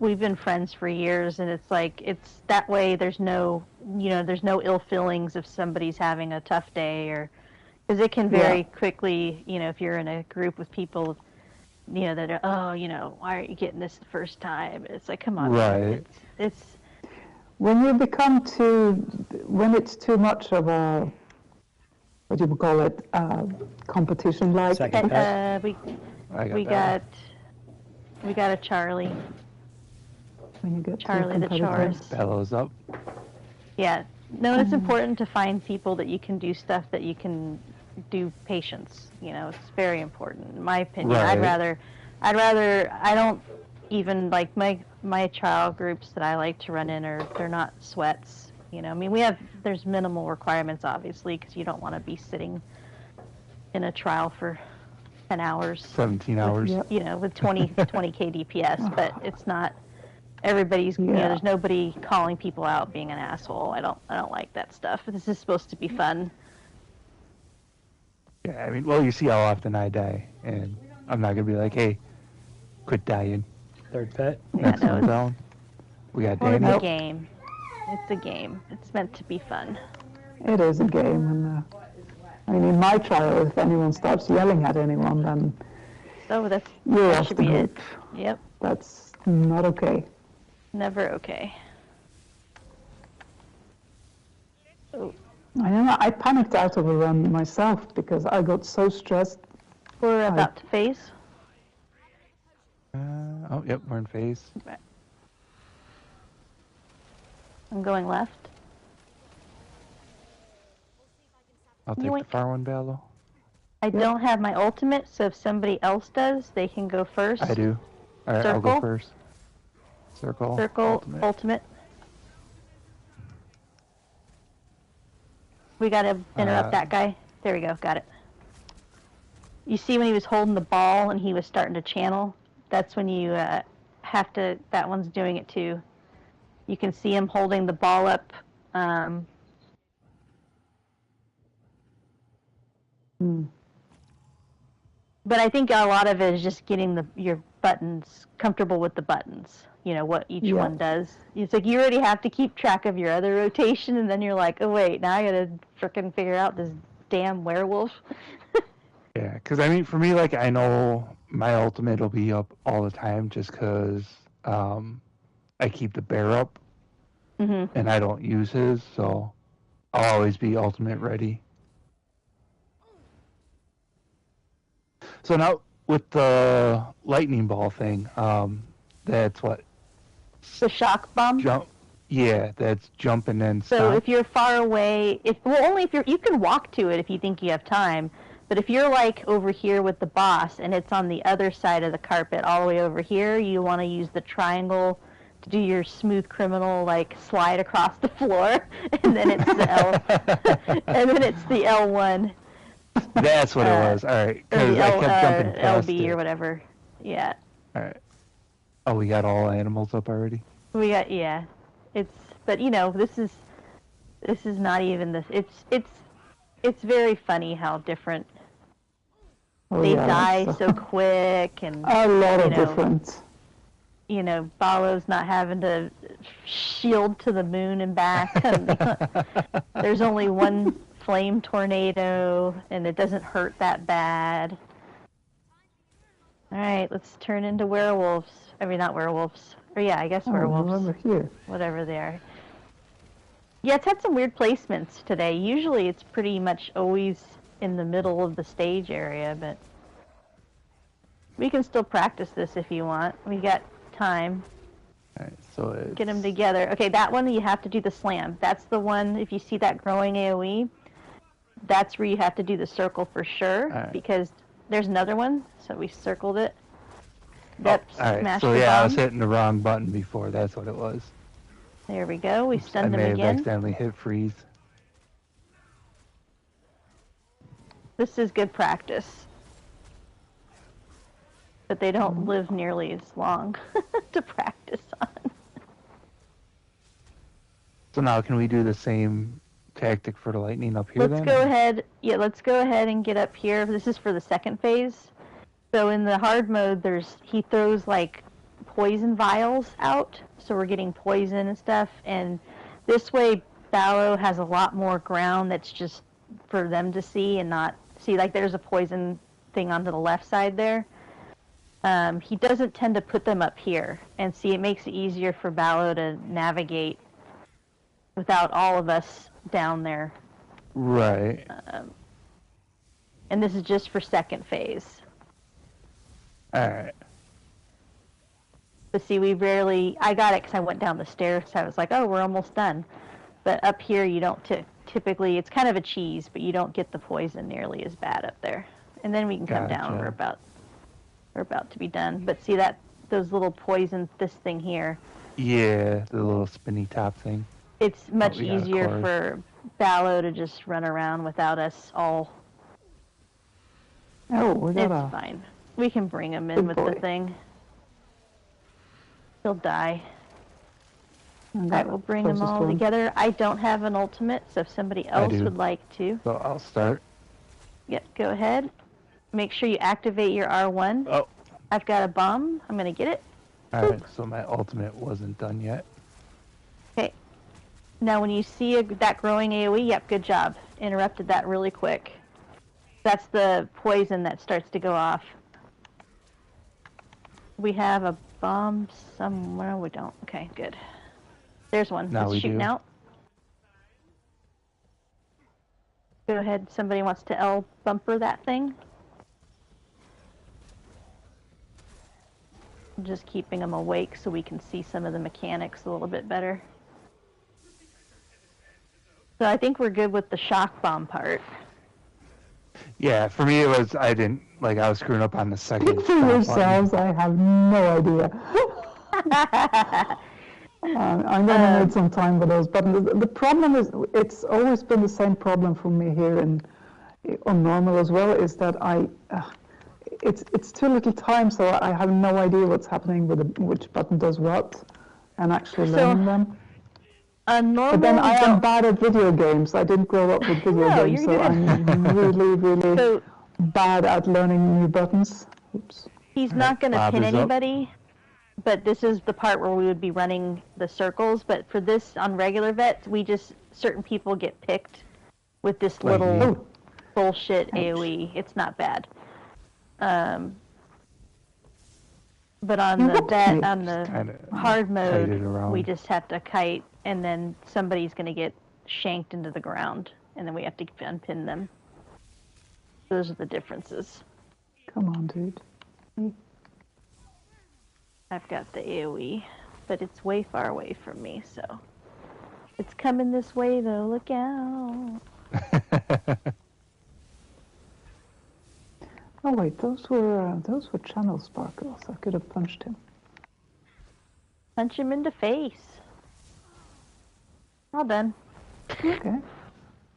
we've been friends for years, and it's that way. There's no ill feelings if somebody's having a tough day, or because it can very quickly, if you're in a group with people, that are, why aren't you getting this the first time? It's like, come on, man. Right. It's When it's too much of a, what do you call it, competition like. Second pet. we got a Charlie. When you get Charlie the Chaurus. Bellows up. Yeah. No, it's important to find people that you can do stuff that you can do patience. It's very important, in my opinion. Right. I don't even like my child groups that I like to run in they're not sweats. I mean, there's minimal requirements, obviously, because you don't want to be sitting in a trial for 10 hours. 17 hours. Yep. With 20 kDPS, but it's not everybody's, there's nobody calling people out being an asshole. I don't like that stuff. This is supposed to be fun. Yeah, I mean, well, you see how often I die, and I'm not gonna be like, hey, quit dying. Third pet. Next no, one down. We got Well, it's Danny. a game. It's a game. It's meant to be fun. It is a game, and I mean, in my trial, if anyone starts yelling at anyone, then So you're that off should the be it. group. Yep. That's not okay. Never okay. Oh, I don't know. I panicked out of a run myself because I got so stressed. we're about to phase. Oh, yep, we're in phase. I'm going left. I'll take the Yoink. far one, Bello. I don't have my ultimate, so if somebody else does, they can go first. I do. All right, I'll go Circle. first. Circle. Circle, ultimate. We gotta interrupt that guy. There we go, got it. You see when he was holding the ball and he was starting to channel? That's when you have to, that one's doing it too. You can see him holding the ball up. But I think a lot of it is just getting your buttons comfortable with the buttons. what each one does. It's like you already have to keep track of your other rotation, and then you're like, oh wait, now I gotta frickin' figure out this damn werewolf. Yeah, because I mean, for me, like, I know my ultimate will be up all the time just because I keep the bear up, and I don't use his, so I'll always be ultimate ready. So now with the lightning ball thing, that's what? The shock bomb? Jump. Yeah, that's jump and then stop. So if you're far away, only if you can walk to it if you think you have time. But if you're like over here with the boss and it's on the other side of the carpet, all the way over here, you want to use the triangle to do your smooth criminal like slide across the floor, and then it's the L, and then it's the L1. That's what it was. All right, because I kept jumping past LB it. or whatever. Yeah. All right. Oh, we got all animals up already. We got but this is not even this. It's very funny how different. They die so quick, and a lot of difference. Balo's not having to shield to the moon and back. There's only one flame tornado, and it doesn't hurt that bad. All right, let's turn into werewolves. I mean, not werewolves. Or yeah, I guess werewolves. Over here. Whatever they are. Yeah, it's had some weird placements today. Usually it's pretty much always in the middle of the stage area, but we can still practice this if you want. We got time. All right, so get them together. Okay, that one you have to do the slam. That's the one, if you see that growing AoE, that's where you have to do the circle for sure, because there's another one, so we circled it. Yep, all right, so yeah, I was hitting the wrong button before, that's what it was. There we go, we stunned them again. I may have accidentally hit freeze. This is good practice. But they don't live nearly as long to practice on. So now can we do the same tactic for the lightning up here Let's go ahead and get up here. This is for the second phase. So in the hard mode, he throws like poison vials out. So we're getting poison and stuff. And this way, Balo has a lot more ground that's just for them to see and not see. Like there's a poison thing onto the left side there. He doesn't tend to put them up here. And see, it makes it easier for Balo to navigate without all of us down there. Right. And this is just for second phase. Alright. But see, I got it because I went down the stairs. So I was like, oh, we're almost done. But up here, you don't typically, it's kind of a cheese, but you don't get the poison nearly as bad up there. And then we can come down. We're about to be done. But see those little poisons, this thing here. Yeah, the little spinny top thing. It's much easier for Balo to just run around without us all. Oh, it's fine. We can bring him in with the thing. He'll die. Alright, we'll bring them all together. I don't have an ultimate, so if somebody else would like to. So I'll start. Yep, go ahead. Make sure you activate your R1. Oh. I've got a bomb. I'm going to get it. Alright, so my ultimate wasn't done yet. Okay. Now when you see that growing AoE, yep, good job. Interrupted that really quick. That's the poison that starts to go off. We have a bomb somewhere. We don't. Okay, good. There's one. Now it's shooting out. Go ahead. Somebody wants to L bumper that thing. I'm just keeping them awake so we can see some of the mechanics a little bit better. So I think we're good with the shock bomb part. Yeah, for me it was, I was screwing up on the second. Speak for yourselves, I have no idea. I'm going to need some time for those buttons. The problem is, it's always been the same problem for me here on normal as well, is that it's too little time, so I have no idea what's happening with which button does what, and actually learning them. But then I am bad at video games. I didn't grow up with video games, so I'm really bad at learning new buttons. Oops. He's not going to pin anybody. but this is the part where we would be running the circles. But for this on regular vets, certain people get picked with this Like me. little bullshit AoE. It's not bad. But on the vet, on the hard mode, we just have to kite, and then somebody's going to get shanked into the ground, and then we have to unpin them. Those are the differences. Come on, dude. I've got the AoE, but it's way far away from me, so it's coming this way though. Look out! Oh wait, those were channel sparkles. I could have punched him. Punch him in the face. All done. Okay.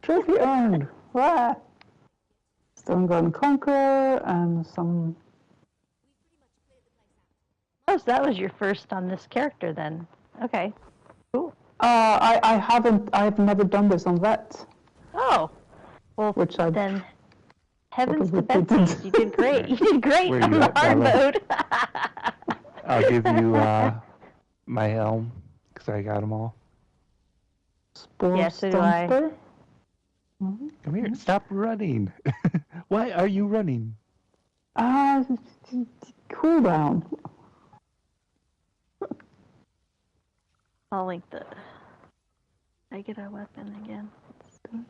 Trophy earned. Wah! Stone Garden Conqueror and some. Oh, so that was your first on this character then. Okay. Cool. I've never done this on Vet. Oh. Well, Which I then heavens to Betsy, you did great. You did great on the hard mode. I'll give you my helm, because I got them all. Yes, so do I. Come here, stop running. Why are you running? Cooldown. I'll link the... I get our weapon again.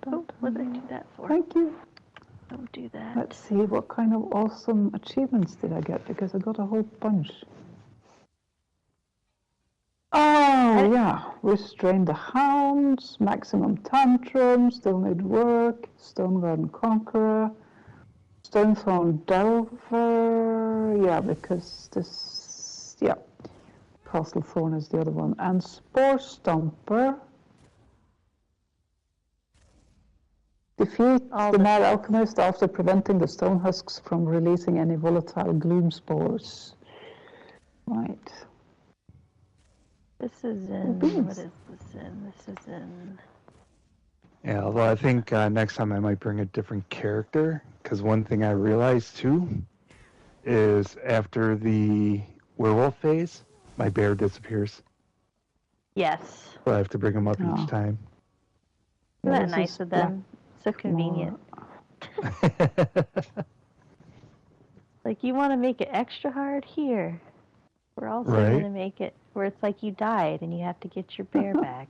Oh, what did I do that for? Thank you. Don't do that. Let's see, what kind of awesome achievements did I get? Because I got a whole bunch. Oh, yeah. Restrain the Hounds, Maximum Tantrum, Still Need Work, Stone Garden Conqueror, Stonethorn Delver. Yeah, because this... Yeah. Castle Thorn is the other one. And Spore Stomper. Defeat the Mad Alchemist after preventing the stone husks from releasing any volatile gloom spores. Right. This is in... What is this in? This is in... Yeah, although I think next time I might bring a different character, because one thing I realized too is after the werewolf phase, my bear disappears. Yes. So I have to bring him up each time. Isn't that nice of them? So convenient. Like, you want to make it extra hard? Here. We're also going to make it where it's like you died and you have to get your bear back.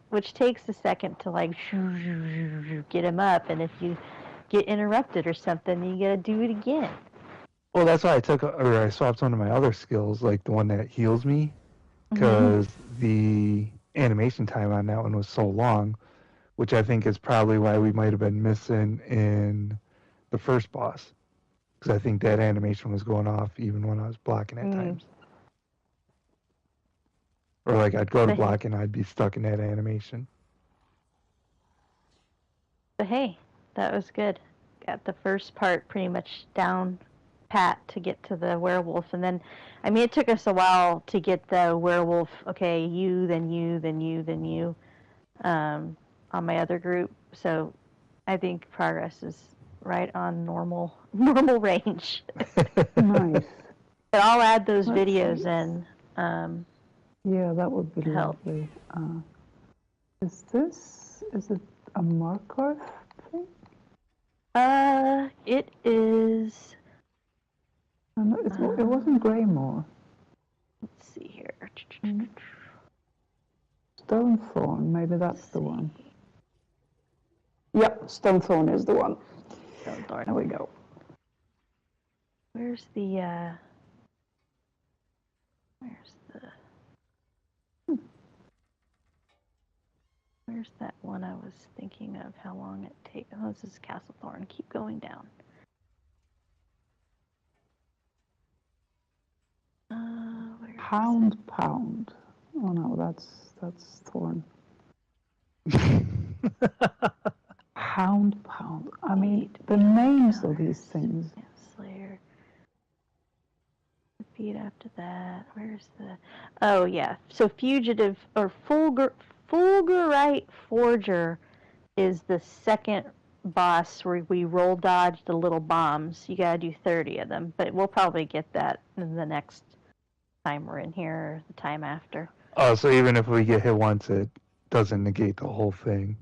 which takes a second to, like, get him up, and if you get interrupted or something, you got to do it again. Well, that's why I swapped one of my other skills, like the one that heals me, because the animation time on that one was so long, which I think is probably why we might have been missing in the first boss, because I think that animation was going off even when I was blocking at times. Or like I'd go to block and I'd be stuck in that animation. But hey, that was good. Got the first part pretty much down pat to get to the werewolf, and then, I mean, it took us a while to get the werewolf. Okay, you, then you, then you, then you. On my other group, so I think progress is right on normal range. Nice. But I'll add those videos in. Yeah, that would be lovely. Is it a Markarth thing? It is. It wasn't Greymore. Let's see here. Stonethorn, maybe that's the one. Yep, Stonethorn is the one. Stonethorn. There we go. Where's that one I was thinking of? How long it takes? Oh, this is Castlethorn. Keep going down. Pound. Oh no, that's Thorn. Pound. I mean, the names of these things. Slayer. Repeat after that. Where's the... Oh, yeah. So Fugitive, or Fulgurite Forger is the second boss where we roll dodge the little bombs. You gotta do 30 of them, but we'll probably get that in the next time we're in here or the time after. Oh, so even if we get hit once, it doesn't negate the whole thing.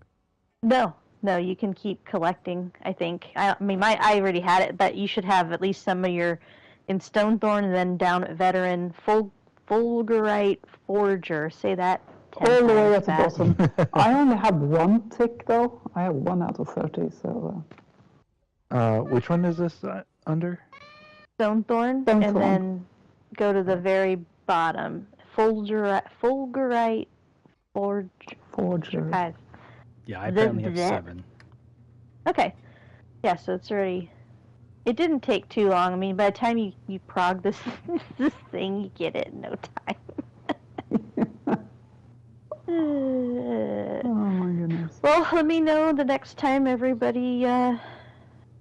No, you can keep collecting. I think. I mean, I already had it, but you should have at least some of your in Stonethorn, and then down at Veteran, Fulgurite Forger. Say that 10 All the way times at the fast. bottom. I only had one tick though. I have 1 out of 30. So. Which one is this under? Stonethorn, and then go to the very bottom. Fulgurite Forger. Guys. Yeah, I apparently have 7. Okay. Yeah, so it's already... It didn't take too long. I mean, by the time you prog this thing, you get it in no time. Oh my goodness. Well, let me know the next time everybody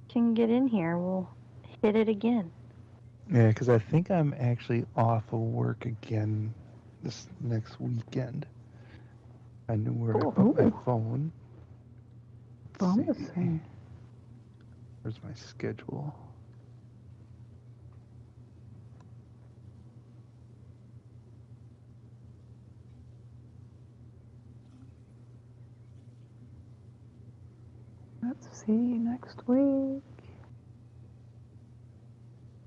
can get in here. We'll hit it again. Yeah, because I think I'm actually off of work again this next weekend. I knew where I put my phone. Promising. Where's my schedule? Let's see, next week.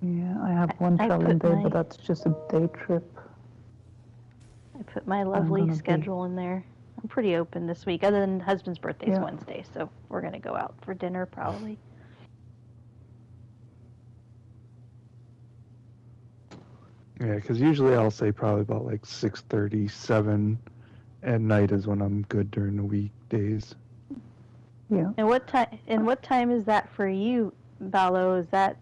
Yeah, I have one traveling day, but that's just a day trip. I put my lovely schedule in there. I'm pretty open this week, other than husband's birthday's Wednesday, so we're going to go out for dinner probably. Yeah, because usually I'll say probably about like 6:30, 7 at night is when I'm good during the weekdays. Yeah. And what time is that for you, Ballo? Is that?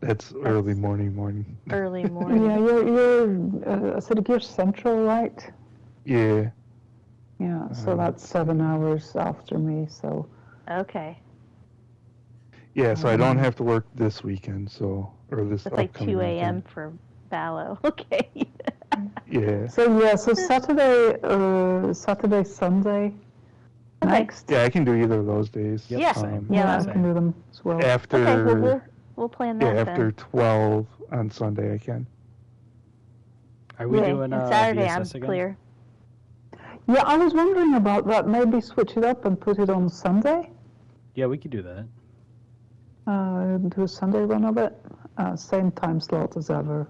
That's early morning. Early morning. Yeah, you're you're central, right? Yeah. Yeah, so that's 7 hours after me, so. Okay. Yeah, so I don't have to work this weekend, so, or this It's like 2 a.m. weekend. for Ballo. Okay. Yeah. So Saturday, Sunday. Okay. Next. Yeah, I can do either of those days. Yep, Yeah. same. Yeah, I can do them as well. After. Okay, well, we'll plan that Yeah, after then. 12 on Sunday I can. Are we doing and Saturday VSS I'm again? clear. Yeah, I was wondering about that. Maybe switch it up and put it on Sunday. Yeah, we could do that. Do a Sunday run of it. Same time slot as ever.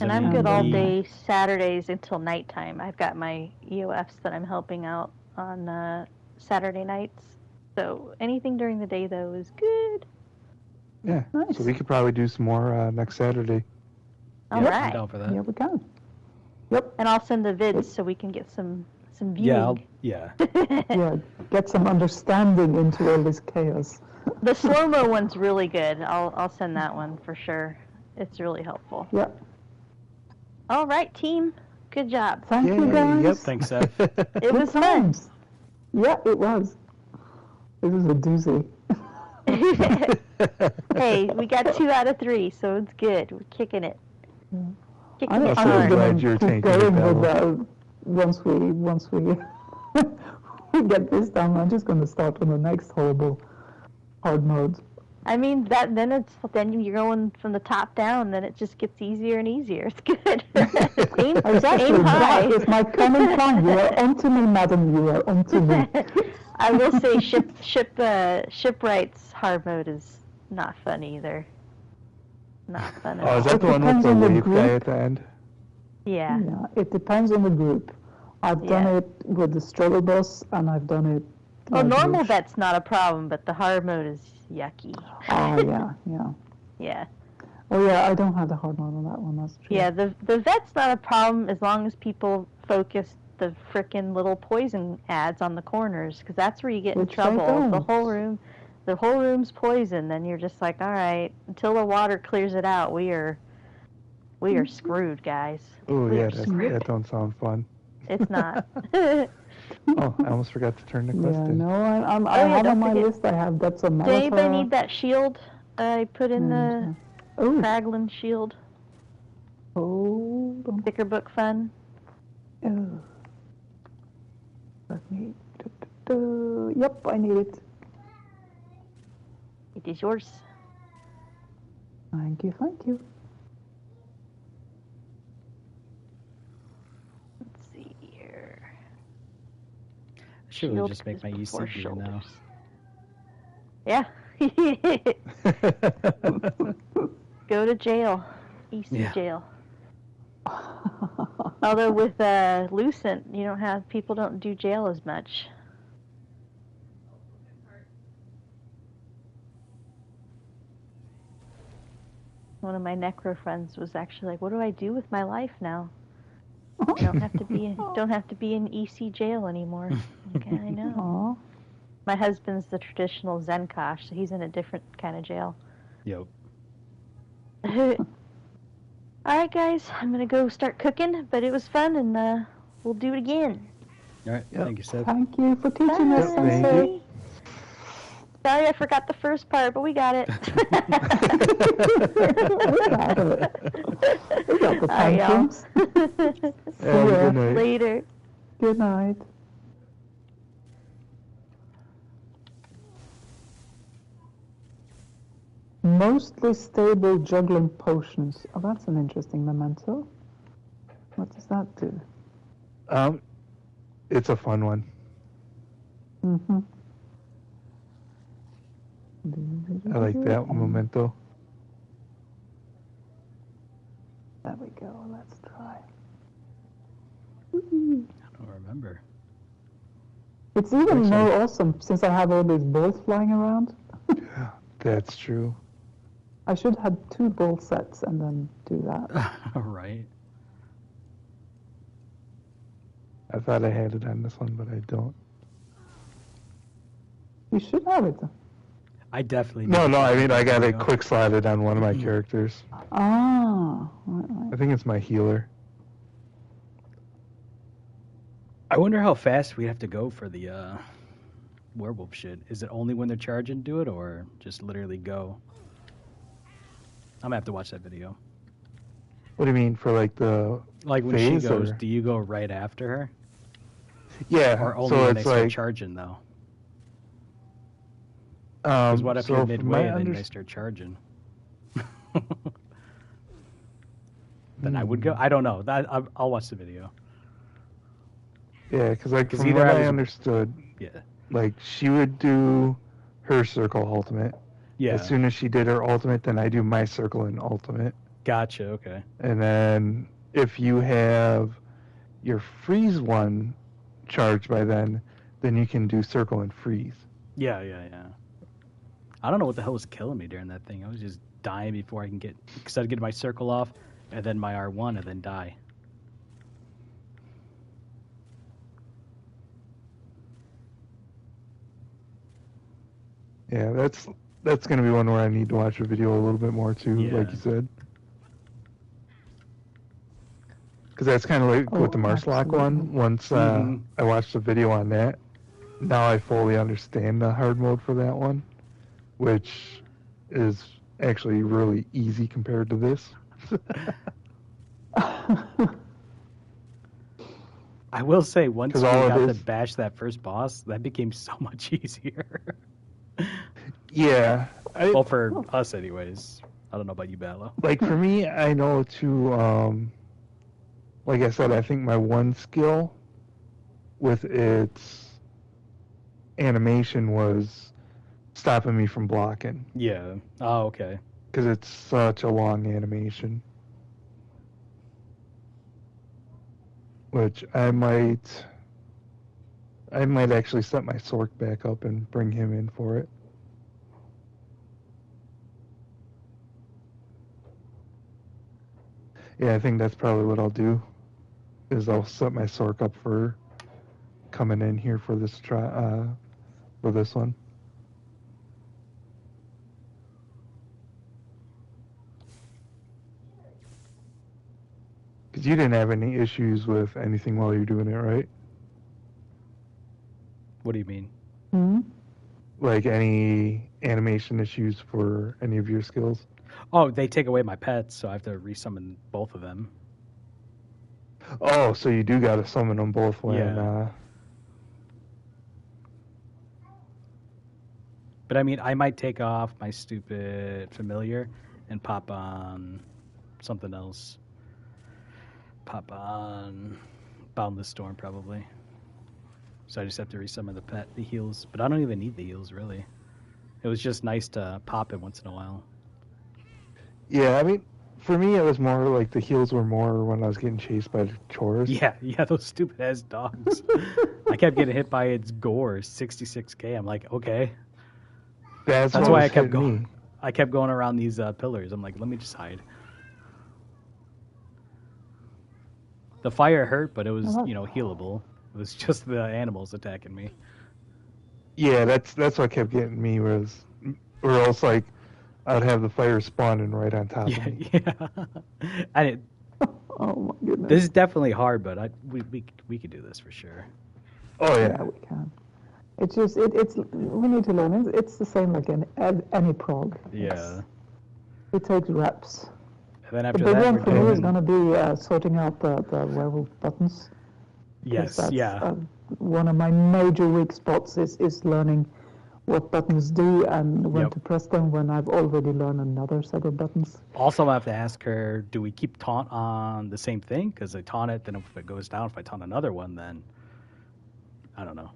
And I'm good all day Saturdays until nighttime. I've got my EOFs that I'm helping out on Saturday nights. So anything during the day, though, is good. Yeah, Nice. so we could probably do some more next Saturday. All I'm right. down for that. Yeah, we can. Yep. And I'll send the vids so we can get some viewing. Yeah. Yeah, get some understanding into all this chaos. The slow-mo one's really good. I'll send that one for sure. It's really helpful. Yeah. All right, team. Good job. Thank you, guys. Yep. Thanks, Seth. It was fun. Yeah, it was. It was a doozy. Hey, we got 2 out of 3, so it's good. We're kicking it. Kicking I'm it so hard. glad you're keep taking going it, with once we we get this done. I'm just going to start on the next horrible hard mode. I mean, then you're going from the top down, then it just gets easier and easier. It's good. aim Exactly. high. That is my common plan. You are onto me, madam. You are onto me. I will say Shipwright's hard mode is not fun either. Not fun at Oh, all. is that the one with depends the on the wave guy group. at the end? Yeah. Yeah, it depends on the group. I've done it with the struggle bus, and I've done it. Well, normal with- that's not a problem, but the hard mode is yucky. Oh yeah. Yeah. Oh yeah, I don't have the hard mode on that one. That's true. Yeah, the vet's not a problem as long as people focus the frickin' little poison ads on the corners, because that's where you get in Which they trouble. The don't. whole room's poison. Then you're just like, all right, until the water clears it out, we are screwed, guys. Oh, We yeah, are screwed. that don't sound fun. It's not. Oh, I almost forgot to turn the quest Yeah, in. no, I have don't on my forget. list. I have that's a Did anybody need that shield? I put in the Oh, Kraglin shield. oh, Sticker book fun. oh. Let me. Yep, I need it. It is yours. Thank you, thank you. Let's see here. Should Shield just make is my before EC gear now. shoulders. Yeah. Go to jail. EC jail. Although with Lucent, you don't have people don't do jail as much. One of my necro friends was actually like, "What do I do with my life now? I don't have to be in EC jail anymore." Okay, I know. Aw. My husband's the traditional Zenkosh, so he's in a different kind of jail. Yep. All right, guys, I'm gonna go start cooking, but it was fun, and we'll do it again. All right. Yep. Thank you, Seth. Thank you for teaching us, Bye. Sensei. Sorry, I forgot the first part, but we got it. We're out of it. We got the All right, y'all. tantrums. Have a good night. Later. Good night. Mostly stable juggling potions. Oh, that's an interesting memento. What does that do? It's a fun one. Mm-hmm. I like that memento. There we go. Let's try. I don't remember. It's even more awesome since I have all these balls flying around. Yeah, that's true. I should have 2 ball sets and then do that. Right. I thought I had it on this one, but I don't. You should have it. I definitely. No, I mean, I got it Video. quick slotted on one of my characters. Ah, right. I think it's my healer. I wonder how fast we have to go for the werewolf shit. Is it only when they're charging do it, or just literally go? I'm gonna have to watch that video. What do you mean for like the Like when phase, she goes, or? do you go right after her, Yeah, or only so when they it's start like charging though? Because what if so you're from midway my and then they start charging? Then I would go. I don't know. I'll watch the video. Yeah, because like 'Cause from either what I I was- understood, Yeah. like she would do her circle ultimate. Yeah. As soon as she did her ultimate, then I do my circle and ultimate. Gotcha. Okay. And then if you have your freeze one charged by then you can do circle and freeze. Yeah. I don't know what the hell was killing me during that thing. I was just dying before I can get, because I'd get my circle off, and then my R1, and then die. Yeah, that's gonna be one where I need to watch a video a little bit more too, Yeah. like you said. Because that's kind of like with the Marslock one. absolutely. Once I watched a video on that, now I fully understand the hard mode for that one, which is actually really easy compared to this. I will say, once we 'Cause all it got to is- bash that first boss, that became so much easier. Yeah, Well, for us anyways. I don't know about you, Ballo. like for me, I know to like I said, I think my one skill with its animation was stopping me from blocking, Yeah. Oh, okay. because it's such a long animation. Which I might actually set my Sork back up and bring him in for it. Yeah, I think that's probably what I'll do. Is I'll set my Sork up for coming in here for this for this one. Because you didn't have any issues with anything while you're doing it, right? What do you mean? Hmm? Like any animation issues for any of your skills? Oh, they take away my pets, so I have to resummon both of them. Oh, so you do gotta summon them both when, Yeah. But I mean, I might take off my stupid familiar and pop on something else. Pop on Boundless Storm probably. So I just have to resummon the heals, but I don't even need the heals really. It was just nice to pop it once in a while. Yeah, I mean, for me, it was more like the heals were more when I was getting chased by the chores. Yeah, those stupid ass dogs. I kept getting hit by its gore, 66k. I'm like, okay. That's why I kept hitting going. me. I kept going around these pillars. I'm like, let me just hide. The fire hurt, but it was, healable. It was just the animals attacking me. Yeah, that's what kept getting me or else like I'd have the fire spawning right on top of me. Yeah. Oh my goodness. This is definitely hard, but we could do this for sure. Oh yeah. Yeah, we can. It's just it's we need to learn. It's the same like any prog. Yeah. It takes reps. And then after the big that, one for me is going to be sorting out the werewolf buttons. Yes, That's, yeah. One of my major weak spots is learning what buttons do and when to press them when I've already learned another set of buttons. Also, I have to ask her, do we keep taunt on the same thing? Because I taunt it, then if it goes down, if I taunt another one, then I don't know.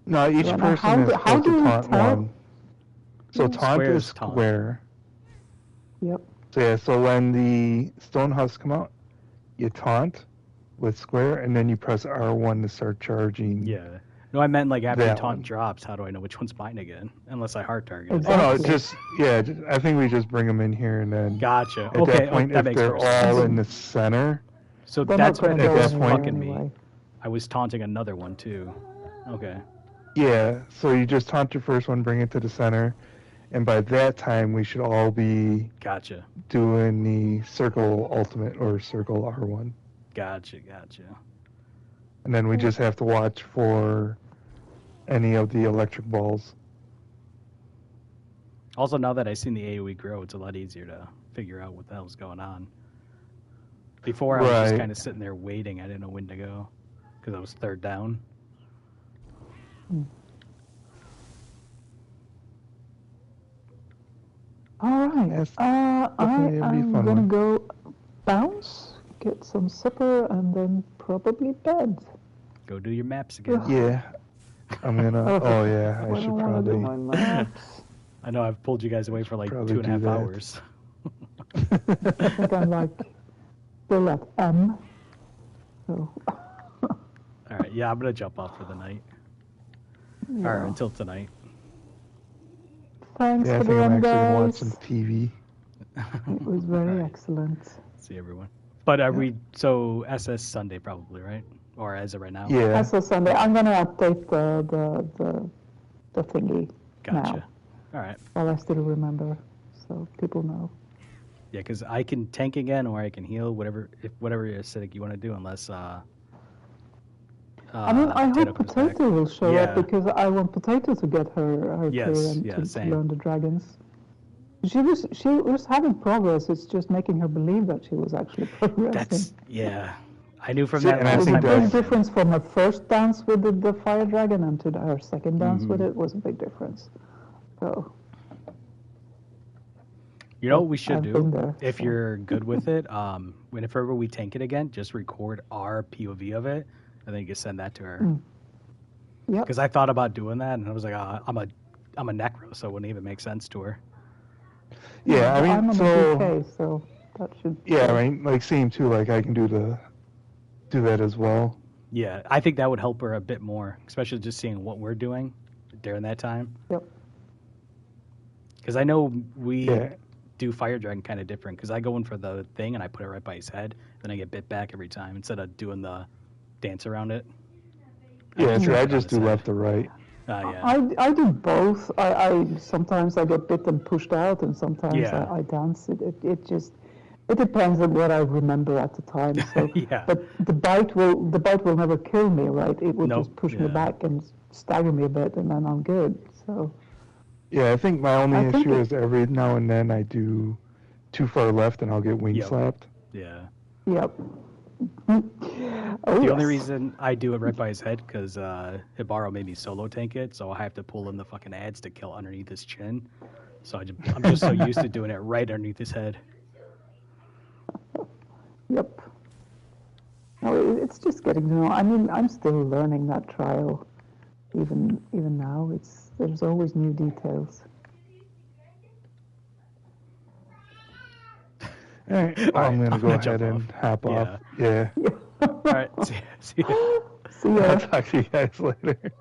No, each person is supposed to taunt one. So taunt is square. Yep. So yeah, so when the stone husks come out, you taunt with square, and then you press R1 to start charging. Yeah. No, I meant like after the taunt drops, how do I know which one's mine again? Unless I hard target it. Oh no, I think we just bring them in here and then. Gotcha. At that point, if they're all in the center. So that's what was fucking anyway. me. I was taunting another one too. Okay. Yeah, so you just taunt your first one, bring it to the center, and by that time we should all be doing the circle ultimate or circle R1. Gotcha. And then we just have to watch for any of the electric balls. Also, now that I've seen the AoE grow, it's a lot easier to figure out what the hell's going on. Before, I was just kind of sitting there waiting. I didn't know when to go because I was third down. All right. I'm going to go bounce, get some supper, and then probably bed. Go do your maps again. Yeah. I'm going to... I should probably... do my maps. I know I've pulled you guys away for like 2.5 hours. I think I'm like still at M. So. All right. Yeah, I'm going to jump off for the night. Yeah. Or until tonight. Thanks for the run, guys. I'm watch some TV. It was very excellent. See everyone. But are we... So SS Sunday probably, right? Or as of right now? Yeah. SS Sunday. I'm going to update the thingy now. All right. While I still remember, so people know. Yeah, because I can tank again or I can heal, whatever acidic you want to do, unless... I mean, I hope Potato will show up because I want Potato to get her clear and to learn the dragons. She was having progress. It's just making her believe that she was actually progressing. I knew from that. There was a big difference from her first dance with the fire dragon and to her second dance with it was a big difference. So. You know what we should do if you're good with it? Whenever we tank it again, just record our POV of it. And then you can send that to her. Yeah. Because I thought about doing that, and I was like, I'm a necro, so it wouldn't even make sense to her. Yeah, I mean, I'm on the DK, so that should. Yeah, I mean, like same too. Like I can do that as well. Yeah, I think that would help her a bit more, especially just seeing what we're doing during that time. Yep. Because I know we do Fire Dragon kind of different. Because I go in for the thing and I put it right by his head, then I get bit back every time instead of doing the dance around it. Yeah, I just do left or right. I do both. I sometimes I get bit and pushed out, and sometimes I dance. It depends on what I remember at the time. So, but the bite will never kill me, right? It will just push me back and stagger me a bit, and then I'm good. So. Yeah, I think my only issue is every now and then I do too far left, and I'll get wing slapped. Yeah. Yep. The only reason I do it right by his head because Hibaro made me solo tank it, so I have to pull in the fucking ads to kill underneath his chin. So I'm just so used to doing it right underneath his head. Yep. No, it's just getting to know. I mean, I'm still learning that trial. Even now, there's always new details. All right, well, I'm gonna go ahead and hop off. Yeah. All right. See ya. See ya. I'll talk to you guys later.